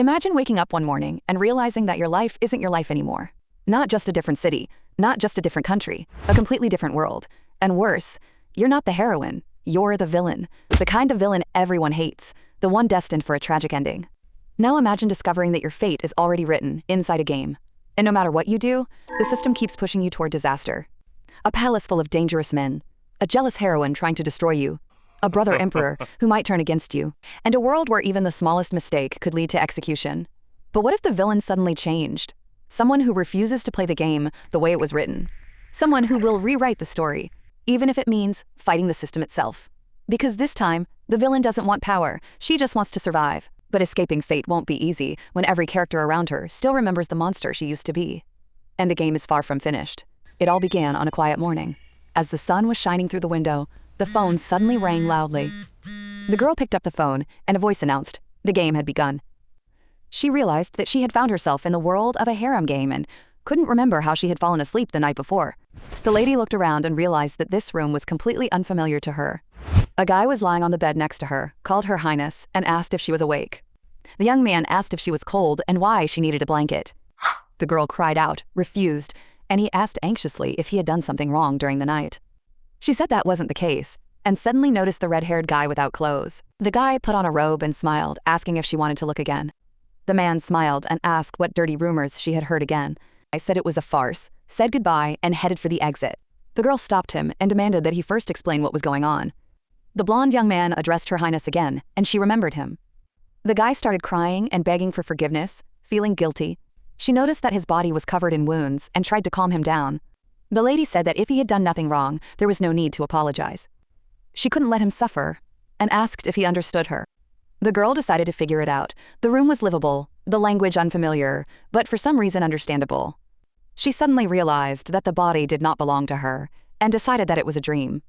Imagine waking up one morning and realizing that your life isn't your life anymore. Not just a different city, not just a different country, a completely different world. And worse, you're not the heroine, you're the villain. The kind of villain everyone hates, the one destined for a tragic ending. Now imagine discovering that your fate is already written inside a game. And no matter what you do, the system keeps pushing you toward disaster. A palace full of dangerous men, a jealous heroine trying to destroy you, a brother emperor who might turn against you, and a world where even the smallest mistake could lead to execution. But what if the villain suddenly changed? Someone who refuses to play the game the way it was written. Someone who will rewrite the story, even if it means fighting the system itself. Because this time, the villain doesn't want power, she just wants to survive. But escaping fate won't be easy when every character around her still remembers the monster she used to be. And the game is far from finished. It all began on a quiet morning. As the sun was shining through the window, the phone suddenly rang loudly. The girl picked up the phone, and a voice announced the game had begun. She realized that she had found herself in the world of a harem game and couldn't remember how she had fallen asleep the night before. The lady looked around and realized that this room was completely unfamiliar to her. A guy was lying on the bed next to her, called her highness, and asked if she was awake. The young man asked if she was cold and why she needed a blanket. The girl cried out, refused, and he asked anxiously if he had done something wrong during the night. She said that wasn't the case, and suddenly noticed the red-haired guy without clothes. The guy put on a robe and smiled, asking if she wanted to look again. The man smiled and asked what dirty rumors she had heard again. I said it was a farce, said goodbye, and headed for the exit. The girl stopped him and demanded that he first explain what was going on. The blonde young man addressed her highness again, and she remembered him. The guy started crying and begging for forgiveness, feeling guilty. She noticed that his body was covered in wounds and tried to calm him down. The lady said that if he had done nothing wrong, there was no need to apologize. She couldn't let him suffer, and asked if he understood her. The girl decided to figure it out. The room was livable, the language unfamiliar, but for some reason understandable. She suddenly realized that the body did not belong to her, and decided that it was a dream.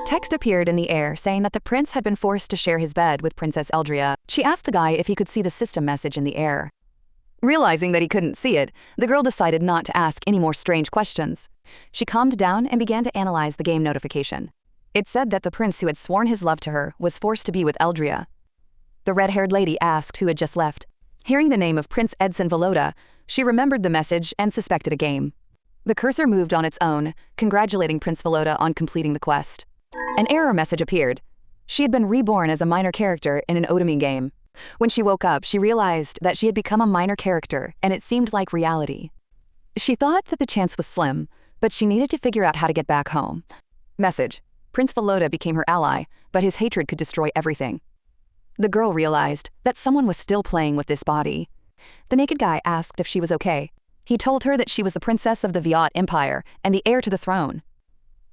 Text appeared in the air saying that the prince had been forced to share his bed with Princess Eldria. She asked the guy if he could see the system message in the air. Realizing that he couldn't see it, the girl decided not to ask any more strange questions. She calmed down and began to analyze the game notification. It said that the prince who had sworn his love to her was forced to be with Eldria. The red-haired lady asked who had just left. Hearing the name of Prince Edson Volota, she remembered the message and suspected a game. The cursor moved on its own, congratulating Prince Volota on completing the quest. An error message appeared. She had been reborn as a minor character in an Otome game. When she woke up, she realized that she had become a minor character, and it seemed like reality. She thought that the chance was slim, but she needed to figure out how to get back home. Message: Prince Volota became her ally, but his hatred could destroy everything. The girl realized that someone was still playing with this body. The naked guy asked if she was okay. He told her that she was the princess of the Viot Empire and the heir to the throne.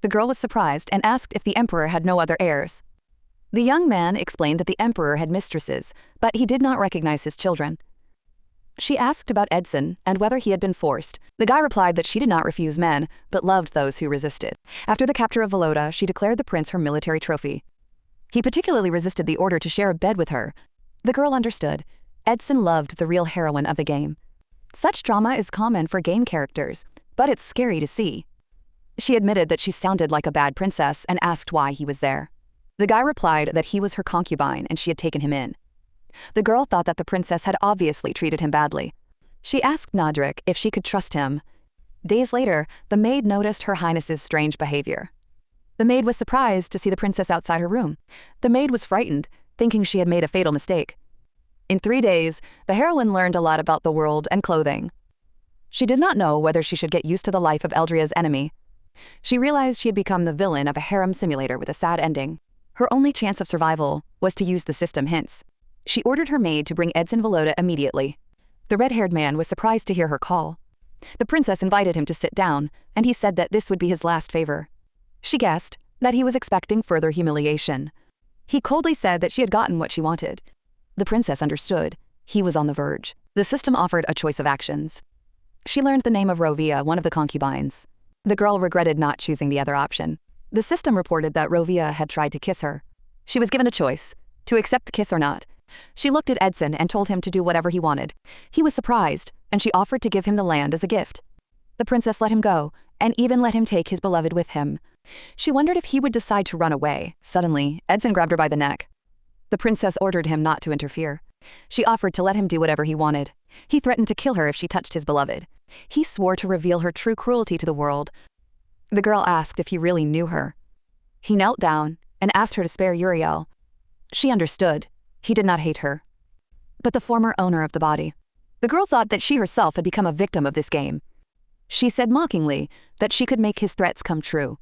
The girl was surprised and asked if the emperor had no other heirs. The young man explained that the emperor had mistresses, but he did not recognize his children. She asked about Edson and whether he had been forced. The guy replied that she did not refuse men, but loved those who resisted. After the capture of Volota, she declared the prince her military trophy. He particularly resisted the order to share a bed with her. The girl understood. Edson loved the real heroine of the game. Such drama is common for game characters, but it's scary to see. She admitted that she sounded like a bad princess and asked why he was there. The guy replied that he was her concubine and she had taken him in. The girl thought that the princess had obviously treated him badly. She asked Nadrik if she could trust him. Days later, the maid noticed her highness's strange behavior. The maid was surprised to see the princess outside her room. The maid was frightened, thinking she had made a fatal mistake. In 3 days, the heroine learned a lot about the world and clothing. She did not know whether she should get used to the life of Eldria's enemy. She realized she had become the villain of a harem simulator with a sad ending. Her only chance of survival was to use the system hints. She ordered her maid to bring Edson Volota immediately. The red-haired man was surprised to hear her call. The princess invited him to sit down, and he said that this would be his last favor. She guessed that he was expecting further humiliation. He coldly said that she had gotten what she wanted. The princess understood. He was on the verge. The system offered a choice of actions. She learned the name of Rovia, one of the concubines. The girl regretted not choosing the other option. The system reported that Rovia had tried to kiss her. She was given a choice, to accept the kiss or not. She looked at Edson and told him to do whatever he wanted. He was surprised, and she offered to give him the land as a gift. The princess let him go, and even let him take his beloved with him. She wondered if he would decide to run away. Suddenly, Edson grabbed her by the neck. The princess ordered him not to interfere. She offered to let him do whatever he wanted. He threatened to kill her if she touched his beloved. He swore to reveal her true cruelty to the world. The girl asked if he really knew her. He knelt down and asked her to spare Uriel. She understood. He did not hate her, but the former owner of the body. The girl thought that she herself had become a victim of this game. She said mockingly that she could make his threats come true.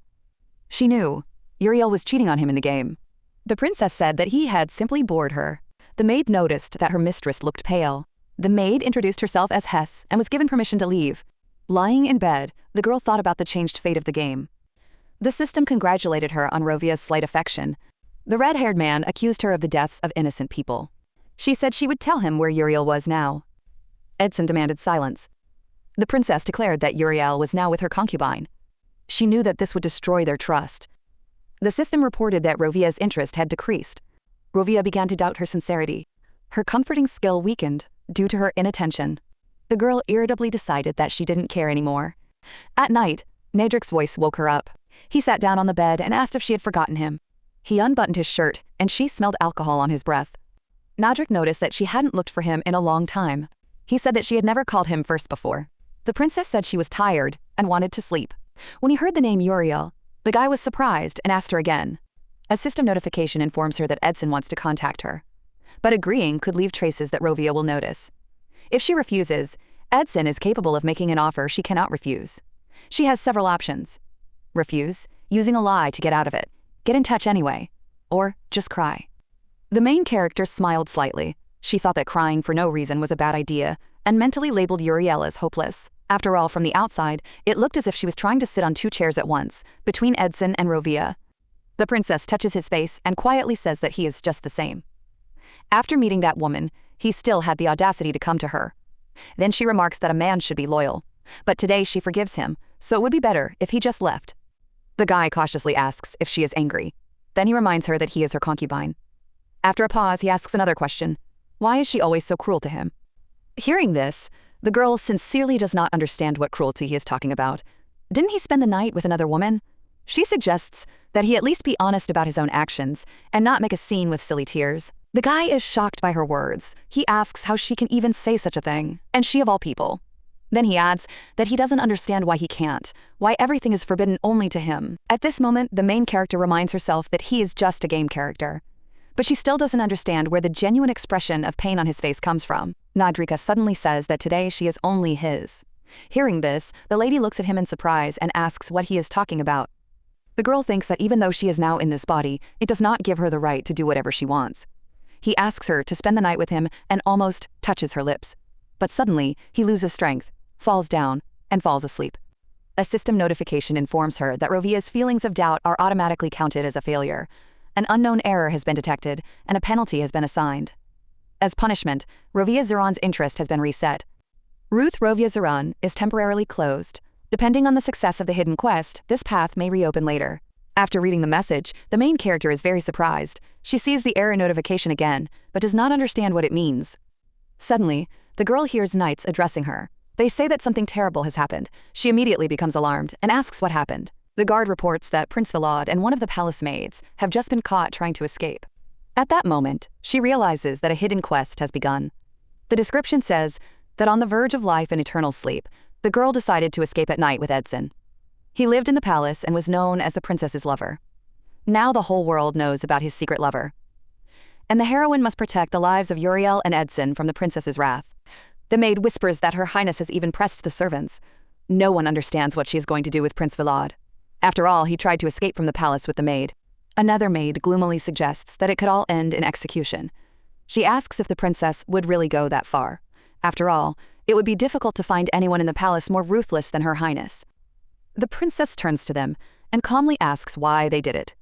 She knew Uriel was cheating on him in the game. The princess said that he had simply bored her. The maid noticed that her mistress looked pale. The maid introduced herself as Hess and was given permission to leave. Lying in bed, the girl thought about the changed fate of the game. The system congratulated her on Rovia's slight affection. The red-haired man accused her of the deaths of innocent people. She said she would tell him where Uriel was now. Edson demanded silence. The princess declared that Uriel was now with her concubine. She knew that this would destroy their trust. The system reported that Rovia's interest had decreased. Rovia began to doubt her sincerity. Her comforting skill weakened due to her inattention. The girl irritably decided that she didn't care anymore. At night, Nadrik's voice woke her up. He sat down on the bed and asked if she had forgotten him. He unbuttoned his shirt, and she smelled alcohol on his breath. Nadrik noticed that she hadn't looked for him in a long time. He said that she had never called him first before. The princess said she was tired and wanted to sleep. When he heard the name Uriel, the guy was surprised and asked her again. A system notification informs her that Edson wants to contact her. But agreeing could leave traces that Rovia will notice. If she refuses, Edson is capable of making an offer she cannot refuse. She has several options. Refuse, using a lie to get out of it, get in touch anyway, or just cry. The main character smiled slightly. She thought that crying for no reason was a bad idea and mentally labeled Uriel as hopeless. After all, from the outside, it looked as if she was trying to sit on two chairs at once, between Edson and Rovia. The princess touches his face and quietly says that he is just the same. After meeting that woman, he still had the audacity to come to her. Then she remarks that a man should be loyal, but today she forgives him, so it would be better if he just left. The guy cautiously asks if she is angry. Then he reminds her that he is her concubine. After a pause, he asks another question. Why is she always so cruel to him? Hearing this, the girl sincerely does not understand what cruelty he is talking about. Didn't he spend the night with another woman? She suggests that he at least be honest about his own actions and not make a scene with silly tears. The guy is shocked by her words. He asks how she can even say such a thing, and she of all people. Then he adds that he doesn't understand why he can't, why everything is forbidden only to him. At this moment, the main character reminds herself that he is just a game character. But she still doesn't understand where the genuine expression of pain on his face comes from. Nadrika suddenly says that today she is only his. Hearing this, the lady looks at him in surprise and asks what he is talking about. The girl thinks that even though she is now in this body, it does not give her the right to do whatever she wants. He asks her to spend the night with him and almost touches her lips. But suddenly, he loses strength, falls down, and falls asleep. A system notification informs her that Rovia's feelings of doubt are automatically counted as a failure. An unknown error has been detected, and a penalty has been assigned. As punishment, Rovia Zeran's interest has been reset. Ruth Rovia Zeran is temporarily closed. Depending on the success of the hidden quest, this path may reopen later. After reading the message, the main character is very surprised. She sees the error notification again, but does not understand what it means. Suddenly, the girl hears knights addressing her. They say that something terrible has happened. She immediately becomes alarmed and asks what happened. The guard reports that Prince Vlad and one of the palace maids have just been caught trying to escape. At that moment, she realizes that a hidden quest has begun. The description says that on the verge of life and eternal sleep, the girl decided to escape at night with Edson. He lived in the palace and was known as the princess's lover. Now the whole world knows about his secret lover. And the heroine must protect the lives of Uriel and Edson from the princess's wrath. The maid whispers that her highness has even pressed the servants. No one understands what she is going to do with Prince Vlad. After all, he tried to escape from the palace with the maid. Another maid gloomily suggests that it could all end in execution. She asks if the princess would really go that far. After all, it would be difficult to find anyone in the palace more ruthless than her highness. The princess turns to them and calmly asks why they did it.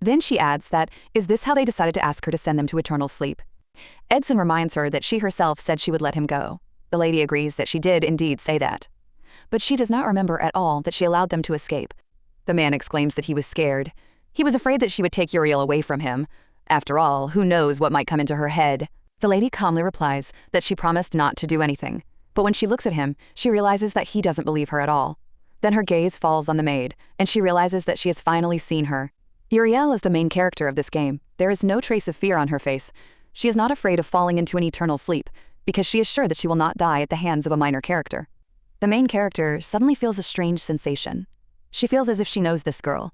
Then she adds that, is this how they decided to ask her to send them to eternal sleep? Edson reminds her that she herself said she would let him go. The lady agrees that she did indeed say that. But she does not remember at all that she allowed them to escape. The man exclaims that he was scared. He was afraid that she would take Uriel away from him. After all, who knows what might come into her head? The lady calmly replies that she promised not to do anything. But when she looks at him, she realizes that he doesn't believe her at all. Then her gaze falls on the maid, and she realizes that she has finally seen her. Uriel is the main character of this game. There is no trace of fear on her face. She is not afraid of falling into an eternal sleep, because she is sure that she will not die at the hands of a minor character. The main character suddenly feels a strange sensation. She feels as if she knows this girl,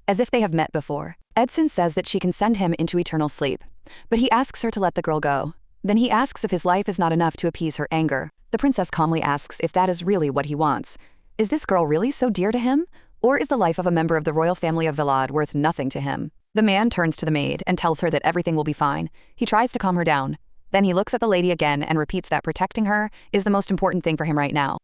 as if they have met before. Edson says that she can send him into eternal sleep, but he asks her to let the girl go. Then he asks if his life is not enough to appease her anger. The princess calmly asks if that is really what he wants. Is this girl really so dear to him? Or is the life of a member of the royal family of Vilad worth nothing to him? The man turns to the maid and tells her that everything will be fine. He tries to calm her down. Then he looks at the lady again and repeats that protecting her is the most important thing for him right now.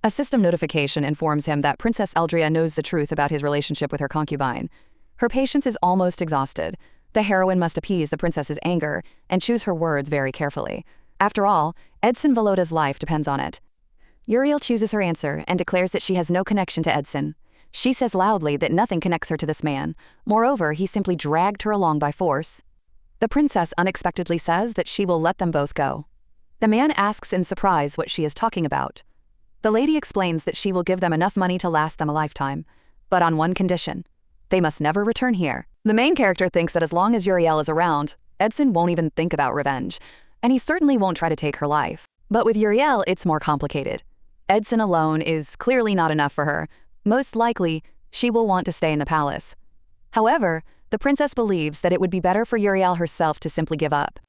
A system notification informs him that Princess Eldria knows the truth about his relationship with her concubine. Her patience is almost exhausted. The heroine must appease the princess's anger and choose her words very carefully. After all, Edson Voloda's life depends on it. Uriel chooses her answer and declares that she has no connection to Edson. She says loudly that nothing connects her to this man. Moreover, he simply dragged her along by force. The princess unexpectedly says that she will let them both go. The man asks in surprise what she is talking about. The lady explains that she will give them enough money to last them a lifetime, but on one condition. They must never return here. The main character thinks that as long as Uriel is around, Edson won't even think about revenge, and he certainly won't try to take her life. But with Uriel, it's more complicated. Edson alone is clearly not enough for her. Most likely, she will want to stay in the palace. However, the princess believes that it would be better for Uriel herself to simply give up.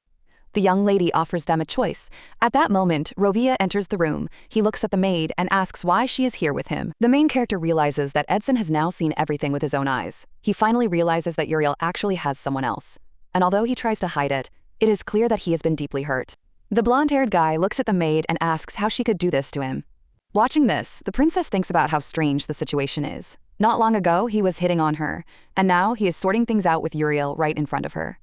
The young lady offers them a choice. At that moment, Rovia enters the room. He looks at the maid and asks why she is here with him. The main character realizes that Edson has now seen everything with his own eyes. He finally realizes that Uriel actually has someone else. And although he tries to hide it, it is clear that he has been deeply hurt. The blonde-haired guy looks at the maid and asks how she could do this to him. Watching this, the princess thinks about how strange the situation is. Not long ago, he was hitting on her, and now he is sorting things out with Uriel right in front of her.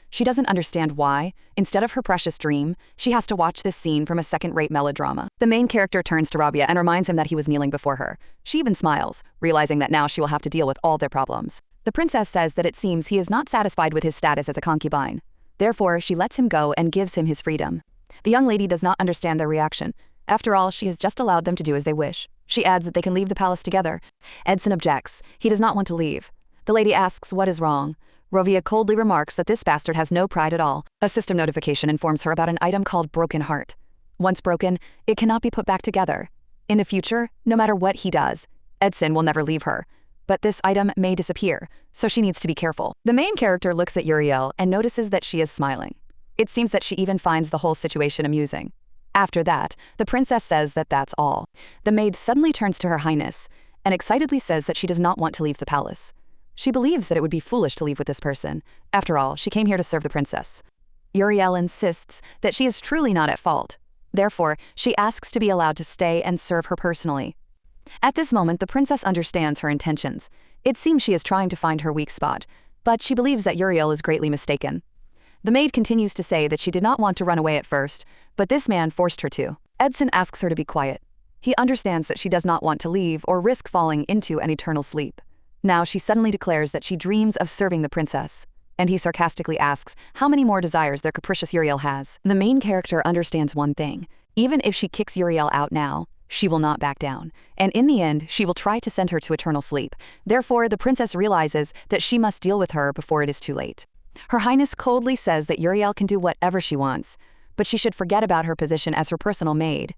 She doesn't understand why, instead of her precious dream, she has to watch this scene from a second-rate melodrama. The main character turns to Rabia and reminds him that he was kneeling before her. She even smiles, realizing that now she will have to deal with all their problems. The princess says that it seems he is not satisfied with his status as a concubine. Therefore, she lets him go and gives him his freedom. The young lady does not understand their reaction. After all, she has just allowed them to do as they wish. She adds that they can leave the palace together. Edson objects. He does not want to leave. The lady asks what is wrong. Rovia coldly remarks that this bastard has no pride at all. A system notification informs her about an item called Broken Heart. Once broken, it cannot be put back together. In the future, no matter what he does, Edson will never leave her. But this item may disappear, so she needs to be careful. The main character looks at Uriel and notices that she is smiling. It seems that she even finds the whole situation amusing. After that, the princess says that that's all. The maid suddenly turns to her highness and excitedly says that she does not want to leave the palace. She believes that it would be foolish to leave with this person. After all, she came here to serve the princess. Uriel insists that she is truly not at fault. Therefore, she asks to be allowed to stay and serve her personally. At this moment, the princess understands her intentions. It seems she is trying to find her weak spot, but she believes that Uriel is greatly mistaken. The maid continues to say that she did not want to run away at first, but this man forced her to. Edson asks her to be quiet. He understands that she does not want to leave or risk falling into an eternal sleep. Now she suddenly declares that she dreams of serving the princess, and he sarcastically asks how many more desires their capricious Uriel has. The main character understands one thing. Even if she kicks Uriel out now, she will not back down, and in the end, she will try to send her to eternal sleep. Therefore, the princess realizes that she must deal with her before it is too late. Her Highness coldly says that Uriel can do whatever she wants, but she should forget about her position as her personal maid.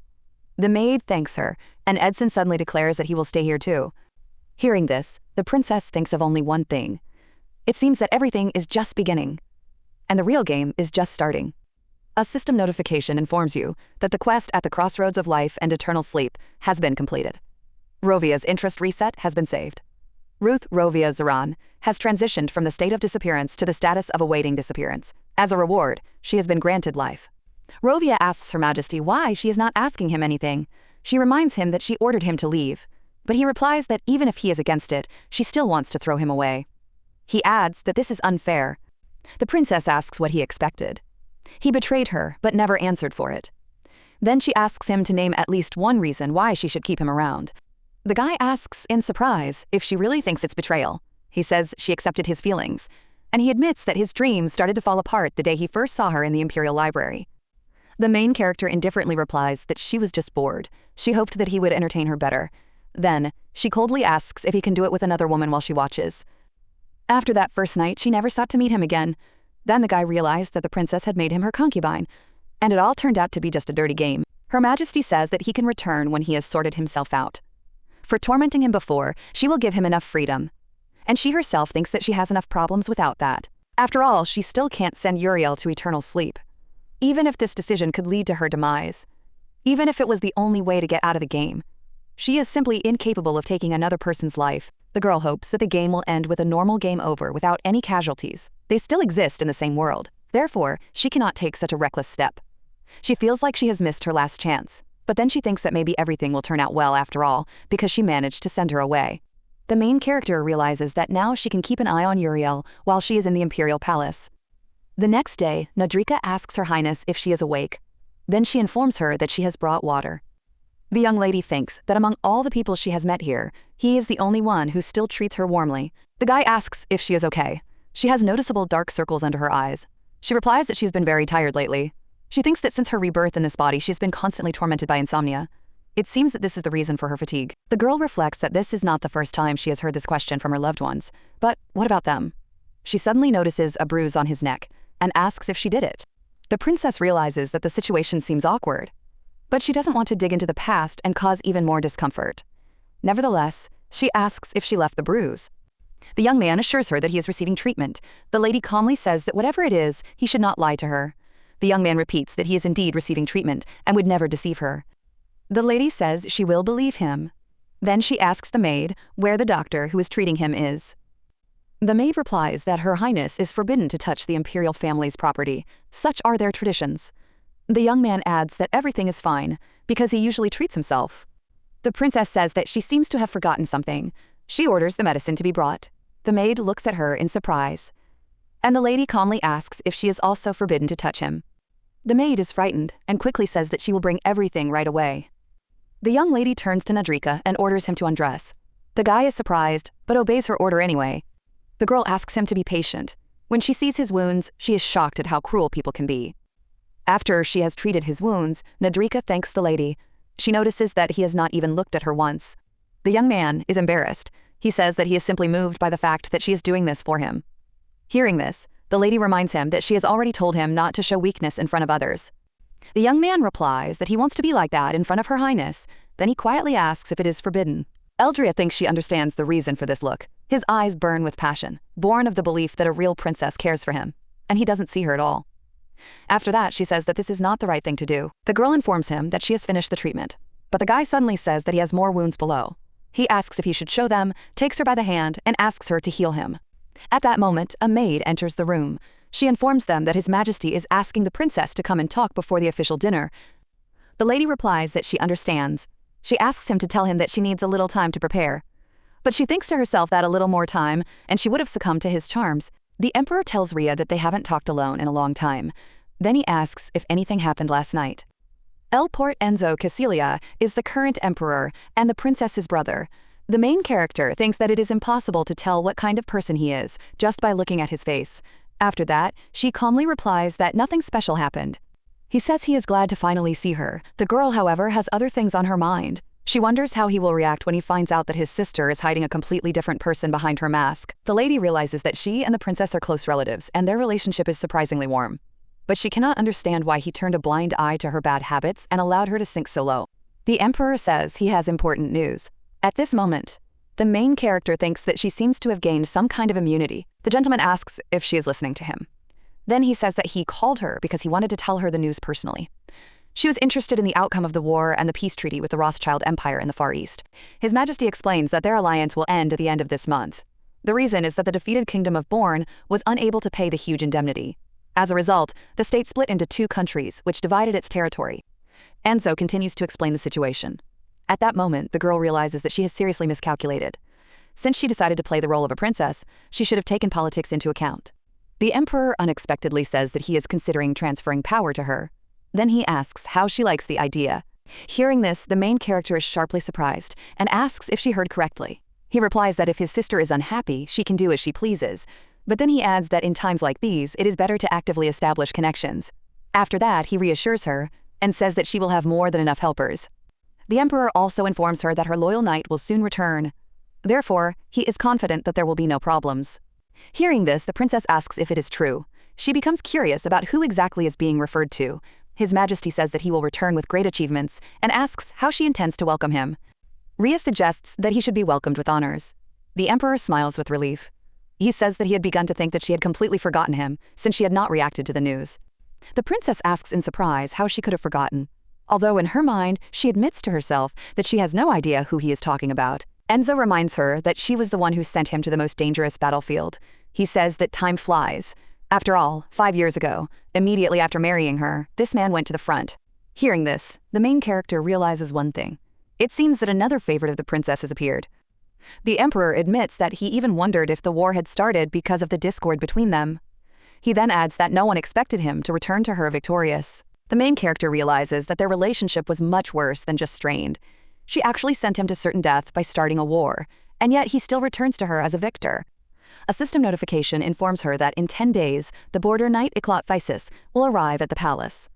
The maid thanks her, and Edson suddenly declares that he will stay here too. Hearing this, the princess thinks of only one thing. It seems that everything is just beginning, and the real game is just starting. A system notification informs you that the quest at the crossroads of life and eternal sleep has been completed. Rovia's interest reset has been saved. Ruth Rovia Zaran has transitioned from the state of disappearance to the status of awaiting disappearance. As a reward, she has been granted life. Rovia asks Her Majesty why she is not asking him anything. She reminds him that she ordered him to leave, but he replies that even if he is against it, she still wants to throw him away. He adds that this is unfair. The princess asks what he expected. He betrayed her, but never answered for it. Then she asks him to name at least one reason why she should keep him around. The guy asks, in surprise, if she really thinks it's betrayal. He says she accepted his feelings, and he admits that his dreams started to fall apart the day he first saw her in the Imperial Library. The main character indifferently replies that she was just bored. She hoped that he would entertain her better. Then, she coldly asks if he can do it with another woman while she watches. After that first night, she never sought to meet him again. Then the guy realized that the princess had made him her concubine, and it all turned out to be just a dirty game. Her Majesty says that he can return when he has sorted himself out. For tormenting him before, she will give him enough freedom. And she herself thinks that she has enough problems without that. After all, she still can't send Uriel to eternal sleep. Even if this decision could lead to her demise, even if it was the only way to get out of the game, she is simply incapable of taking another person's life. The girl hopes that the game will end with a normal game over without any casualties. They still exist in the same world. Therefore, she cannot take such a reckless step. She feels like she has missed her last chance, but then she thinks that maybe everything will turn out well after all because she managed to send her away. The main character realizes that now she can keep an eye on Uriel while she is in the Imperial Palace. The next day, Nadrika asks Her Highness if she is awake. Then she informs her that she has brought water. The young lady thinks that among all the people she has met here, he is the only one who still treats her warmly. The guy asks if she is okay. She has noticeable dark circles under her eyes. She replies that she's been very tired lately. She thinks that since her rebirth in this body, she's been constantly tormented by insomnia. It seems that this is the reason for her fatigue. The girl reflects that this is not the first time she has heard this question from her loved ones. But what about them? She suddenly notices a bruise on his neck and asks if she did it. The princess realizes that the situation seems awkward, but she doesn't want to dig into the past and cause even more discomfort. Nevertheless, she asks if she left the bruise. The young man assures her that he is receiving treatment. The lady calmly says that whatever it is, he should not lie to her. The young man repeats that he is indeed receiving treatment and would never deceive her. The lady says she will believe him. Then she asks the maid where the doctor who is treating him is. The maid replies that Her Highness is forbidden to touch the imperial family's property. Such are their traditions. The young man adds that everything is fine because he usually treats himself. The princess says that she seems to have forgotten something. She orders the medicine to be brought. The maid looks at her in surprise, and the lady calmly asks if she is also forbidden to touch him. The maid is frightened and quickly says that she will bring everything right away. The young lady turns to Nadrika and orders him to undress. The guy is surprised, but obeys her order anyway. The girl asks him to be patient. When she sees his wounds, she is shocked at how cruel people can be. After she has treated his wounds, Nadrika thanks the lady. She notices that he has not even looked at her once. The young man is embarrassed. He says that he is simply moved by the fact that she is doing this for him. Hearing this, the lady reminds him that she has already told him not to show weakness in front of others. The young man replies that he wants to be like that in front of Her Highness. Then he quietly asks if it is forbidden. Eldria thinks she understands the reason for this look. His eyes burn with passion, born of the belief that a real princess cares for him, and he doesn't see her at all. After that, she says that this is not the right thing to do. The girl informs him that she has finished the treatment, but the guy suddenly says that he has more wounds below. He asks if he should show them, takes her by the hand, and asks her to heal him. At that moment, a maid enters the room. She informs them that His Majesty is asking the princess to come and talk before the official dinner. The lady replies that she understands. She asks him to tell him that she needs a little time to prepare. But she thinks to herself that a little more time, and she would have succumbed to his charms. The emperor tells Rhea that they haven't talked alone in a long time. Then he asks if anything happened last night. Elport Enzo Cassilia is the current emperor and the princess's brother. The main character thinks that it is impossible to tell what kind of person he is just by looking at his face. After that, she calmly replies that nothing special happened. He says he is glad to finally see her. The girl, however, has other things on her mind. She wonders how he will react when he finds out that his sister is hiding a completely different person behind her mask. The lady realizes that she and the princess are close relatives, and their relationship is surprisingly warm. But she cannot understand why he turned a blind eye to her bad habits and allowed her to sink so low. The emperor says he has important news. At this moment, the main character thinks that she seems to have gained some kind of immunity. The gentleman asks if she is listening to him. Then he says that he called her because he wanted to tell her the news personally. She was interested in the outcome of the war and the peace treaty with the Rothschild Empire in the Far East. His Majesty explains that their alliance will end at the end of this month. The reason is that the defeated Kingdom of Borne was unable to pay the huge indemnity. As a result, the state split into two countries, which divided its territory. Enzo continues to explain the situation. At that moment, the girl realizes that she has seriously miscalculated. Since she decided to play the role of a princess, she should have taken politics into account. The emperor unexpectedly says that he is considering transferring power to her. Then he asks how she likes the idea. Hearing this, the main character is sharply surprised and asks if she heard correctly. He replies that if his sister is unhappy, she can do as she pleases. But then he adds that in times like these, it is better to actively establish connections. After that, he reassures her and says that she will have more than enough helpers. The emperor also informs her that her loyal knight will soon return. Therefore, he is confident that there will be no problems. Hearing this, the princess asks if it is true. She becomes curious about who exactly is being referred to. His Majesty says that he will return with great achievements and asks how she intends to welcome him. Rhea suggests that he should be welcomed with honors. The Emperor smiles with relief. He says that he had begun to think that she had completely forgotten him since she had not reacted to the news. The princess asks in surprise how she could have forgotten, although in her mind she admits to herself that she has no idea who he is talking about. Enzo reminds her that she was the one who sent him to the most dangerous battlefield. He says that time flies. After all, 5 years ago, immediately after marrying her, this man went to the front. Hearing this, the main character realizes one thing. It seems that another favorite of the princess has appeared. The Emperor admits that he even wondered if the war had started because of the discord between them. He then adds that no one expected him to return to her victorious. The main character realizes that their relationship was much worse than just strained. She actually sent him to certain death by starting a war, and yet he still returns to her as a victor. A system notification informs her that in 10 days, the border knight Iklot Physis will arrive at the palace.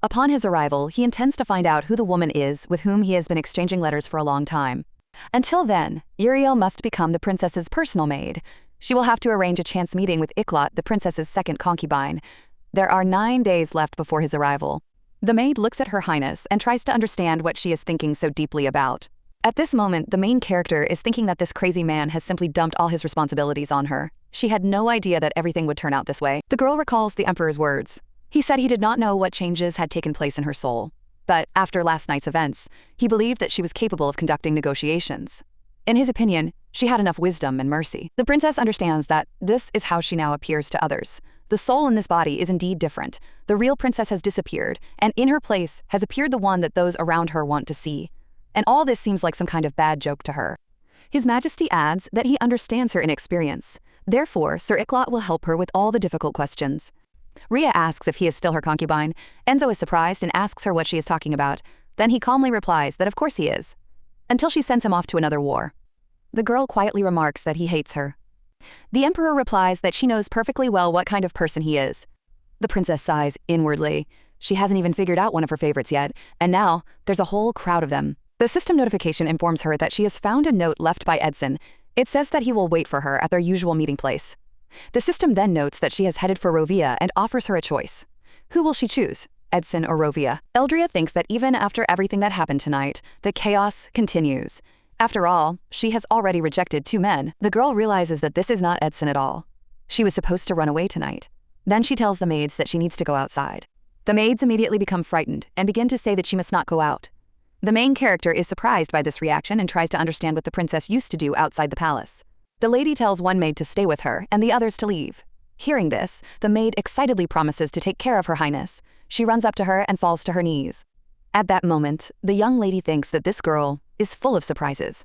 Upon his arrival, he intends to find out who the woman is with whom he has been exchanging letters for a long time. Until then, Uriel must become the princess's personal maid. She will have to arrange a chance meeting with Iklot, the princess's second concubine. There are 9 days left before his arrival. The maid looks at Her Highness and tries to understand what she is thinking so deeply about. At this moment, the main character is thinking that this crazy man has simply dumped all his responsibilities on her. She had no idea that everything would turn out this way. The girl recalls the Emperor's words. He said he did not know what changes had taken place in her soul. But after last night's events, he believed that she was capable of conducting negotiations. In his opinion, she had enough wisdom and mercy. The princess understands that this is how she now appears to others. The soul in this body is indeed different. The real princess has disappeared, and in her place has appeared the one that those around her want to see. And all this seems like some kind of bad joke to her. His Majesty adds that he understands her inexperience. Therefore, Sir Iklot will help her with all the difficult questions. Rhea asks if he is still her concubine. Enzo is surprised and asks her what she is talking about. Then he calmly replies that of course he is, until she sends him off to another war. The girl quietly remarks that he hates her. The Emperor replies that she knows perfectly well what kind of person he is. The princess sighs inwardly. She hasn't even figured out one of her favorites yet, and now there's a whole crowd of them. The system notification informs her that she has found a note left by Edson. It says that he will wait for her at their usual meeting place. The system then notes that she has headed for Rovia and offers her a choice. Who will she choose, Edson or Rovia? Eldria thinks that even after everything that happened tonight, the chaos continues. After all, she has already rejected 2 men. The girl realizes that this is not Edson at all. She was supposed to run away tonight. Then she tells the maids that she needs to go outside. The maids immediately become frightened and begin to say that she must not go out. The main character is surprised by this reaction and tries to understand what the princess used to do outside the palace. The lady tells one maid to stay with her and the others to leave. Hearing this, the maid excitedly promises to take care of Her Highness. She runs up to her and falls to her knees. At that moment, the young lady thinks that this girl is full of surprises.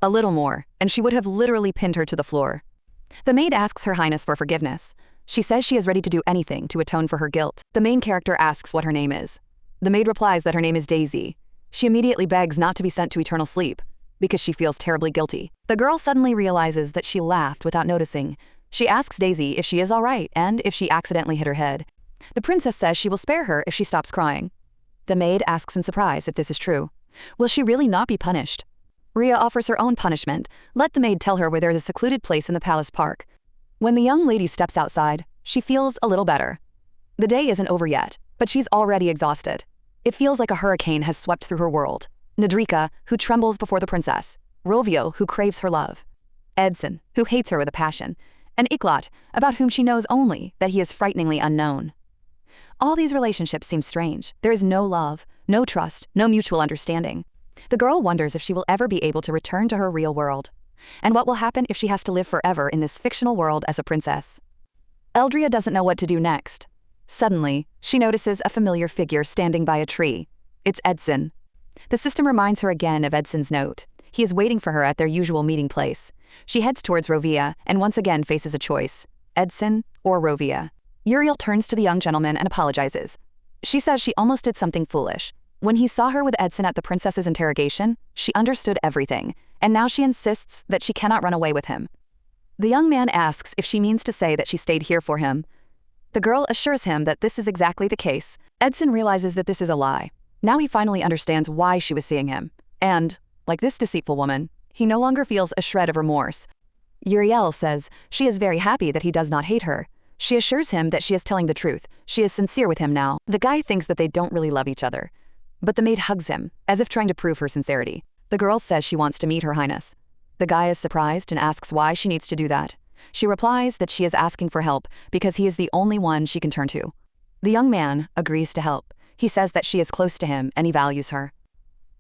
A little more, and she would have literally pinned her to the floor. The maid asks Her Highness for forgiveness. She says she is ready to do anything to atone for her guilt. The main character asks what her name is. The maid replies that her name is Daisy. She immediately begs not to be sent to eternal sleep, because she feels terribly guilty. The girl suddenly realizes that she laughed without noticing. She asks Daisy if she is all right and if she accidentally hit her head. The princess says she will spare her if she stops crying. The maid asks in surprise if this is true. Will she really not be punished? Rhea offers her own punishment. Let the maid tell her where there is a secluded place in the palace park. When the young lady steps outside, she feels a little better. The day isn't over yet, but she's already exhausted. It feels like a hurricane has swept through her world. Nadrika, who trembles before the princess. Rovio, who craves her love. Edson, who hates her with a passion. And Iklot, about whom she knows only that he is frighteningly unknown. All these relationships seem strange. There is no love, no trust, no mutual understanding. The girl wonders if she will ever be able to return to her real world. And what will happen if she has to live forever in this fictional world as a princess? Eldria doesn't know what to do next. Suddenly, she notices a familiar figure standing by a tree. It's Edson. The system reminds her again of Edson's note. He is waiting for her at their usual meeting place. She heads towards Rovia and once again faces a choice, Edson or Rovia. Uriel turns to the young gentleman and apologizes. She says she almost did something foolish. When he saw her with Edson at the princess's interrogation, she understood everything, and now she insists that she cannot run away with him. The young man asks if she means to say that she stayed here for him. The girl assures him that this is exactly the case. Edson realizes that this is a lie. Now he finally understands why she was seeing him. And, like this deceitful woman, he no longer feels a shred of remorse. Uriel says she is very happy that he does not hate her. She assures him that she is telling the truth. She is sincere with him now. The guy thinks that they don't really love each other. But the maid hugs him, as if trying to prove her sincerity. The girl says she wants to meet Her Highness. The guy is surprised and asks why she needs to do that. She replies that she is asking for help because he is the only one she can turn to. The young man agrees to help. He says that she is close to him and he values her.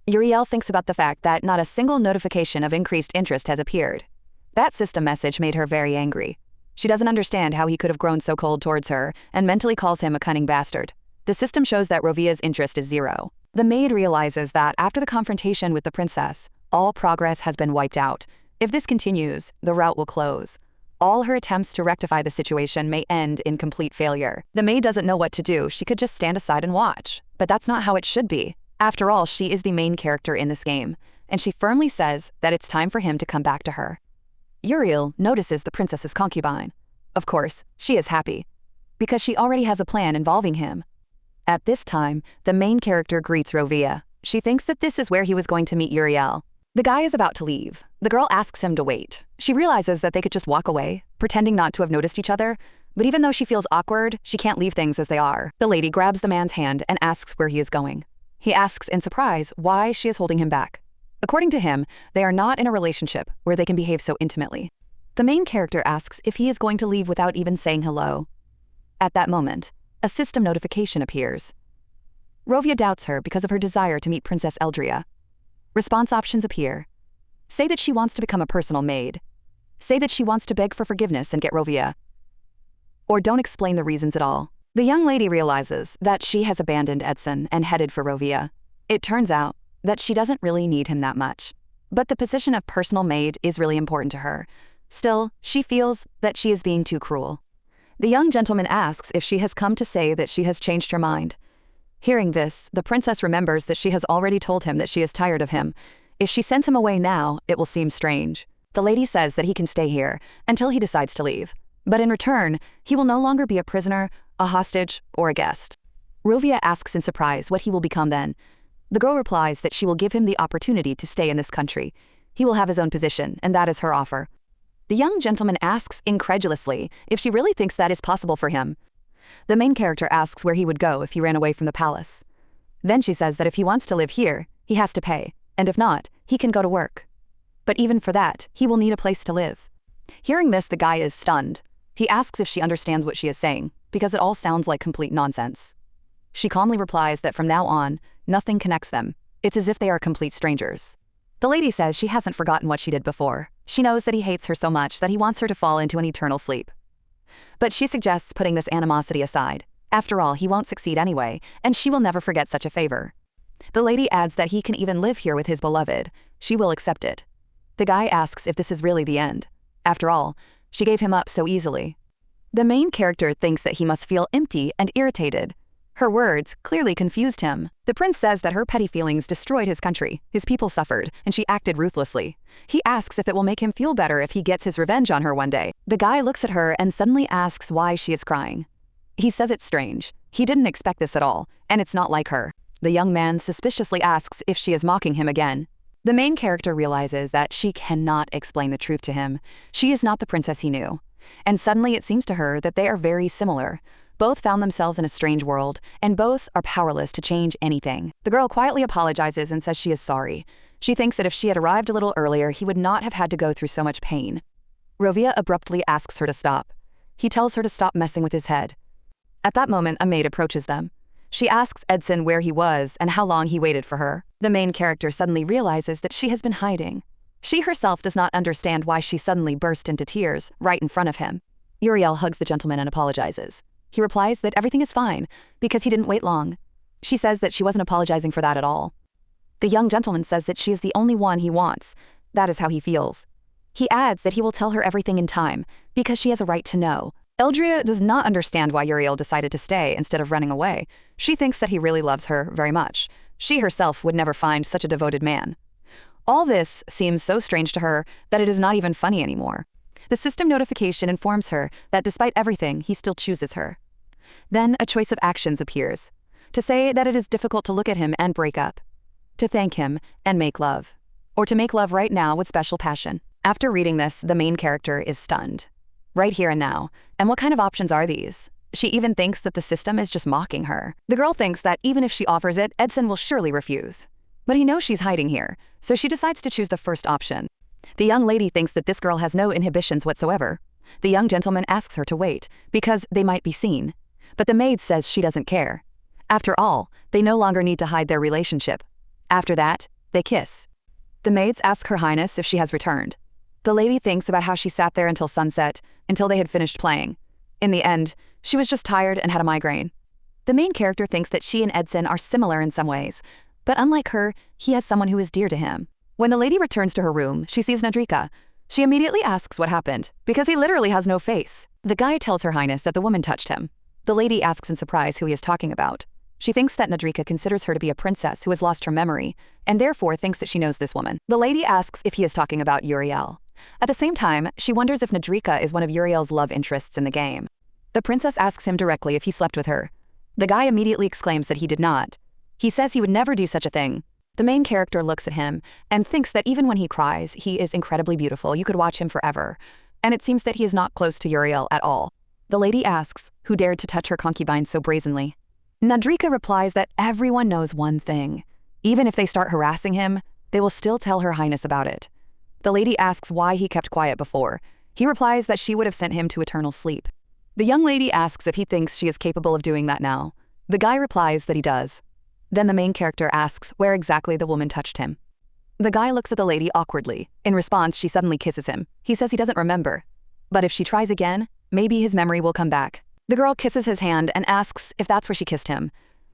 Uriel thinks about the fact that not a single notification of increased interest has appeared. That system message made her very angry. She doesn't understand how he could have grown so cold towards her and mentally calls him a cunning bastard. The system shows that Rovia's interest is 0. The maid realizes that after the confrontation with the princess, all progress has been wiped out. If this continues, the route will close. All her attempts to rectify the situation may end in complete failure. The maid doesn't know what to do. She could just stand aside and watch. But that's not how it should be. After all, she is the main character in this game, and she firmly says that it's time for him to come back to her. Uriel notices the princess's concubine. Of course, she is happy, because she already has a plan involving him. At this time, the main character greets Rovia. She thinks that this is where he was going to meet Uriel. The guy is about to leave. The girl asks him to wait. She realizes that they could just walk away, pretending not to have noticed each other, but even though she feels awkward, she can't leave things as they are. The lady grabs the man's hand and asks where he is going. He asks in surprise why she is holding him back. According to him, they are not in a relationship where they can behave so intimately. The main character asks if he is going to leave without even saying hello. At that moment, a system notification appears. Rovia doubts her because of her desire to meet Princess Eldria. Response options appear. Say that she wants to become a personal maid. Say that she wants to beg for forgiveness and get Rovia. Or don't explain the reasons at all. The young lady realizes that she has abandoned Edson and headed for Rovia. It turns out that she doesn't really need him that much. But the position of personal maid is really important to her. Still, she feels that she is being too cruel. The young gentleman asks if she has come to say that she has changed her mind. Hearing this, the princess remembers that she has already told him that she is tired of him. If she sends him away now, it will seem strange. The lady says that he can stay here until he decides to leave. But in return, he will no longer be a prisoner, a hostage, or a guest. Rovia asks in surprise what he will become then. The girl replies that she will give him the opportunity to stay in this country. He will have his own position, and that is her offer. The young gentleman asks incredulously if she really thinks that is possible for him. The main character asks where he would go if he ran away from the palace. Then she says that if he wants to live here, he has to pay, and if not, he can go to work. But even for that, he will need a place to live. Hearing this, the guy is stunned. He asks if she understands what she is saying, because it all sounds like complete nonsense. She calmly replies that from now on, nothing connects them. It's as if they are complete strangers. The lady says she hasn't forgotten what she did before. She knows that he hates her so much that he wants her to fall into an eternal sleep. But she suggests putting this animosity aside. After all, he won't succeed anyway, and she will never forget such a favor. The lady adds that he can even live here with his beloved. She will accept it. The guy asks if this is really the end. After all, she gave him up so easily. The main character thinks that he must feel empty and irritated. Her words clearly confused him. The prince says that her petty feelings destroyed his country, his people suffered, and she acted ruthlessly. He asks if it will make him feel better if he gets his revenge on her one day. The guy looks at her and suddenly asks why she is crying. He says it's strange. He didn't expect this at all, and it's not like her. The young man suspiciously asks if she is mocking him again. The main character realizes that she cannot explain the truth to him. She is not the princess he knew. And suddenly it seems to her that they are very similar. Both found themselves in a strange world, and both are powerless to change anything. The girl quietly apologizes and says she is sorry. She thinks that if she had arrived a little earlier, he would not have had to go through so much pain. Rovia abruptly asks her to stop. He tells her to stop messing with his head. At that moment, a maid approaches them. She asks Edson where he was and how long he waited for her. The main character suddenly realizes that she has been hiding. She herself does not understand why she suddenly burst into tears right in front of him. Uriel hugs the gentleman and apologizes. He replies that everything is fine because he didn't wait long. She says that she wasn't apologizing for that at all. The young gentleman says that she is the only one he wants. That is how he feels. He adds that he will tell her everything in time because she has a right to know. Eldria does not understand why Uriel decided to stay instead of running away. She thinks that he really loves her very much. She herself would never find such a devoted man. All this seems so strange to her that it is not even funny anymore. The system notification informs her that despite everything, he still chooses her. Then a choice of actions appears. To say that it is difficult to look at him and break up. To thank him and make love. Or to make love right now with special passion. After reading this, the main character is stunned. right here and now. And what kind of options are these? She even thinks that the system is just mocking her. The girl thinks that even if she offers it, Edson will surely refuse. But he knows she's hiding here, so she decides to choose the first option. The young lady thinks that this girl has no inhibitions whatsoever. The young gentleman asks her to wait, because they might be seen. But the maid says she doesn't care. After all, they no longer need to hide their relationship. After that, they kiss. The maids ask Her Highness if she has returned. The lady thinks about how she sat there until sunset, until they had finished playing. In the end, she was just tired and had a migraine. The main character thinks that she and Edson are similar in some ways, but unlike her, he has someone who is dear to him. When the lady returns to her room, she sees Nadrika. She immediately asks what happened, because he literally has no face. The guy tells Her Highness that the woman touched him. The lady asks in surprise who he is talking about. She thinks that Nadrika considers her to be a princess who has lost her memory, and therefore thinks that she knows this woman. The lady asks if he is talking about Uriel. At the same time, she wonders if Nadrika is one of Uriel's love interests in the game. The princess asks him directly if he slept with her. The guy immediately exclaims that he did not. He says he would never do such a thing. The main character looks at him and thinks that even when he cries, he is incredibly beautiful. You could watch him forever. And it seems that he is not close to Uriel at all. The lady asks who dared to touch her concubine so brazenly. Nadrika replies that everyone knows one thing. Even if they start harassing him, they will still tell Her Highness about it. The lady asks why he kept quiet before. He replies that she would have sent him to eternal sleep. The young lady asks if he thinks she is capable of doing that now. The guy replies that he does. Then the main character asks where exactly the woman touched him. The guy looks at the lady awkwardly. In response, she suddenly kisses him. He says he doesn't remember. But if she tries again, maybe his memory will come back. The girl kisses his hand and asks if that's where she kissed him.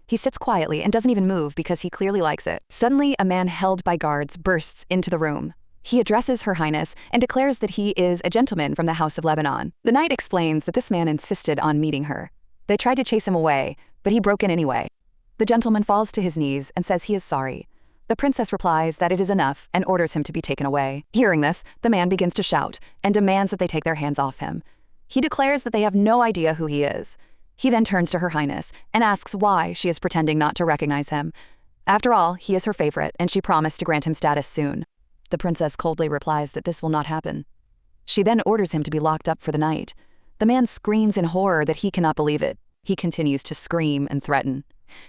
He sits quietly and doesn't even move because he clearly likes it. Suddenly, a man held by guards bursts into the room. He addresses Her Highness and declares that he is a gentleman from the House of Lebanon. The knight explains that this man insisted on meeting her. They tried to chase him away, but he broke in anyway. The gentleman falls to his knees and says he is sorry. The princess replies that it is enough and orders him to be taken away. Hearing this, the man begins to shout and demands that they take their hands off him. He declares that they have no idea who he is. He then turns to Her Highness and asks why she is pretending not to recognize him. After all, he is her favorite and she promised to grant him status soon. The princess coldly replies that this will not happen. She then orders him to be locked up for the night. The man screams in horror that he cannot believe it. He continues to scream and threaten.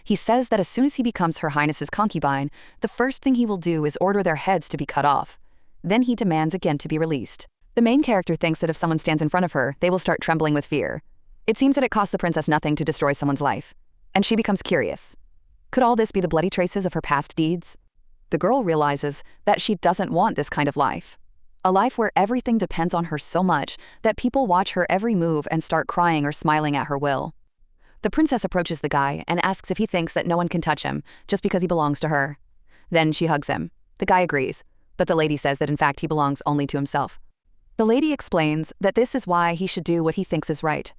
He says that as soon as he becomes Her Highness's concubine, the first thing he will do is order their heads to be cut off. Then he demands again to be released. The main character thinks that if someone stands in front of her, they will start trembling with fear. It seems that it costs the princess nothing to destroy someone's life. And she becomes curious. Could all this be the bloody traces of her past deeds? The girl realizes that she doesn't want this kind of life. A life where everything depends on her so much that people watch her every move and start crying or smiling at her will. The princess approaches the guy and asks if he thinks that no one can touch him just because he belongs to her. Then she hugs him. The guy agrees, but the lady says that in fact he belongs only to himself. The lady explains that this is why he should do what he thinks is right,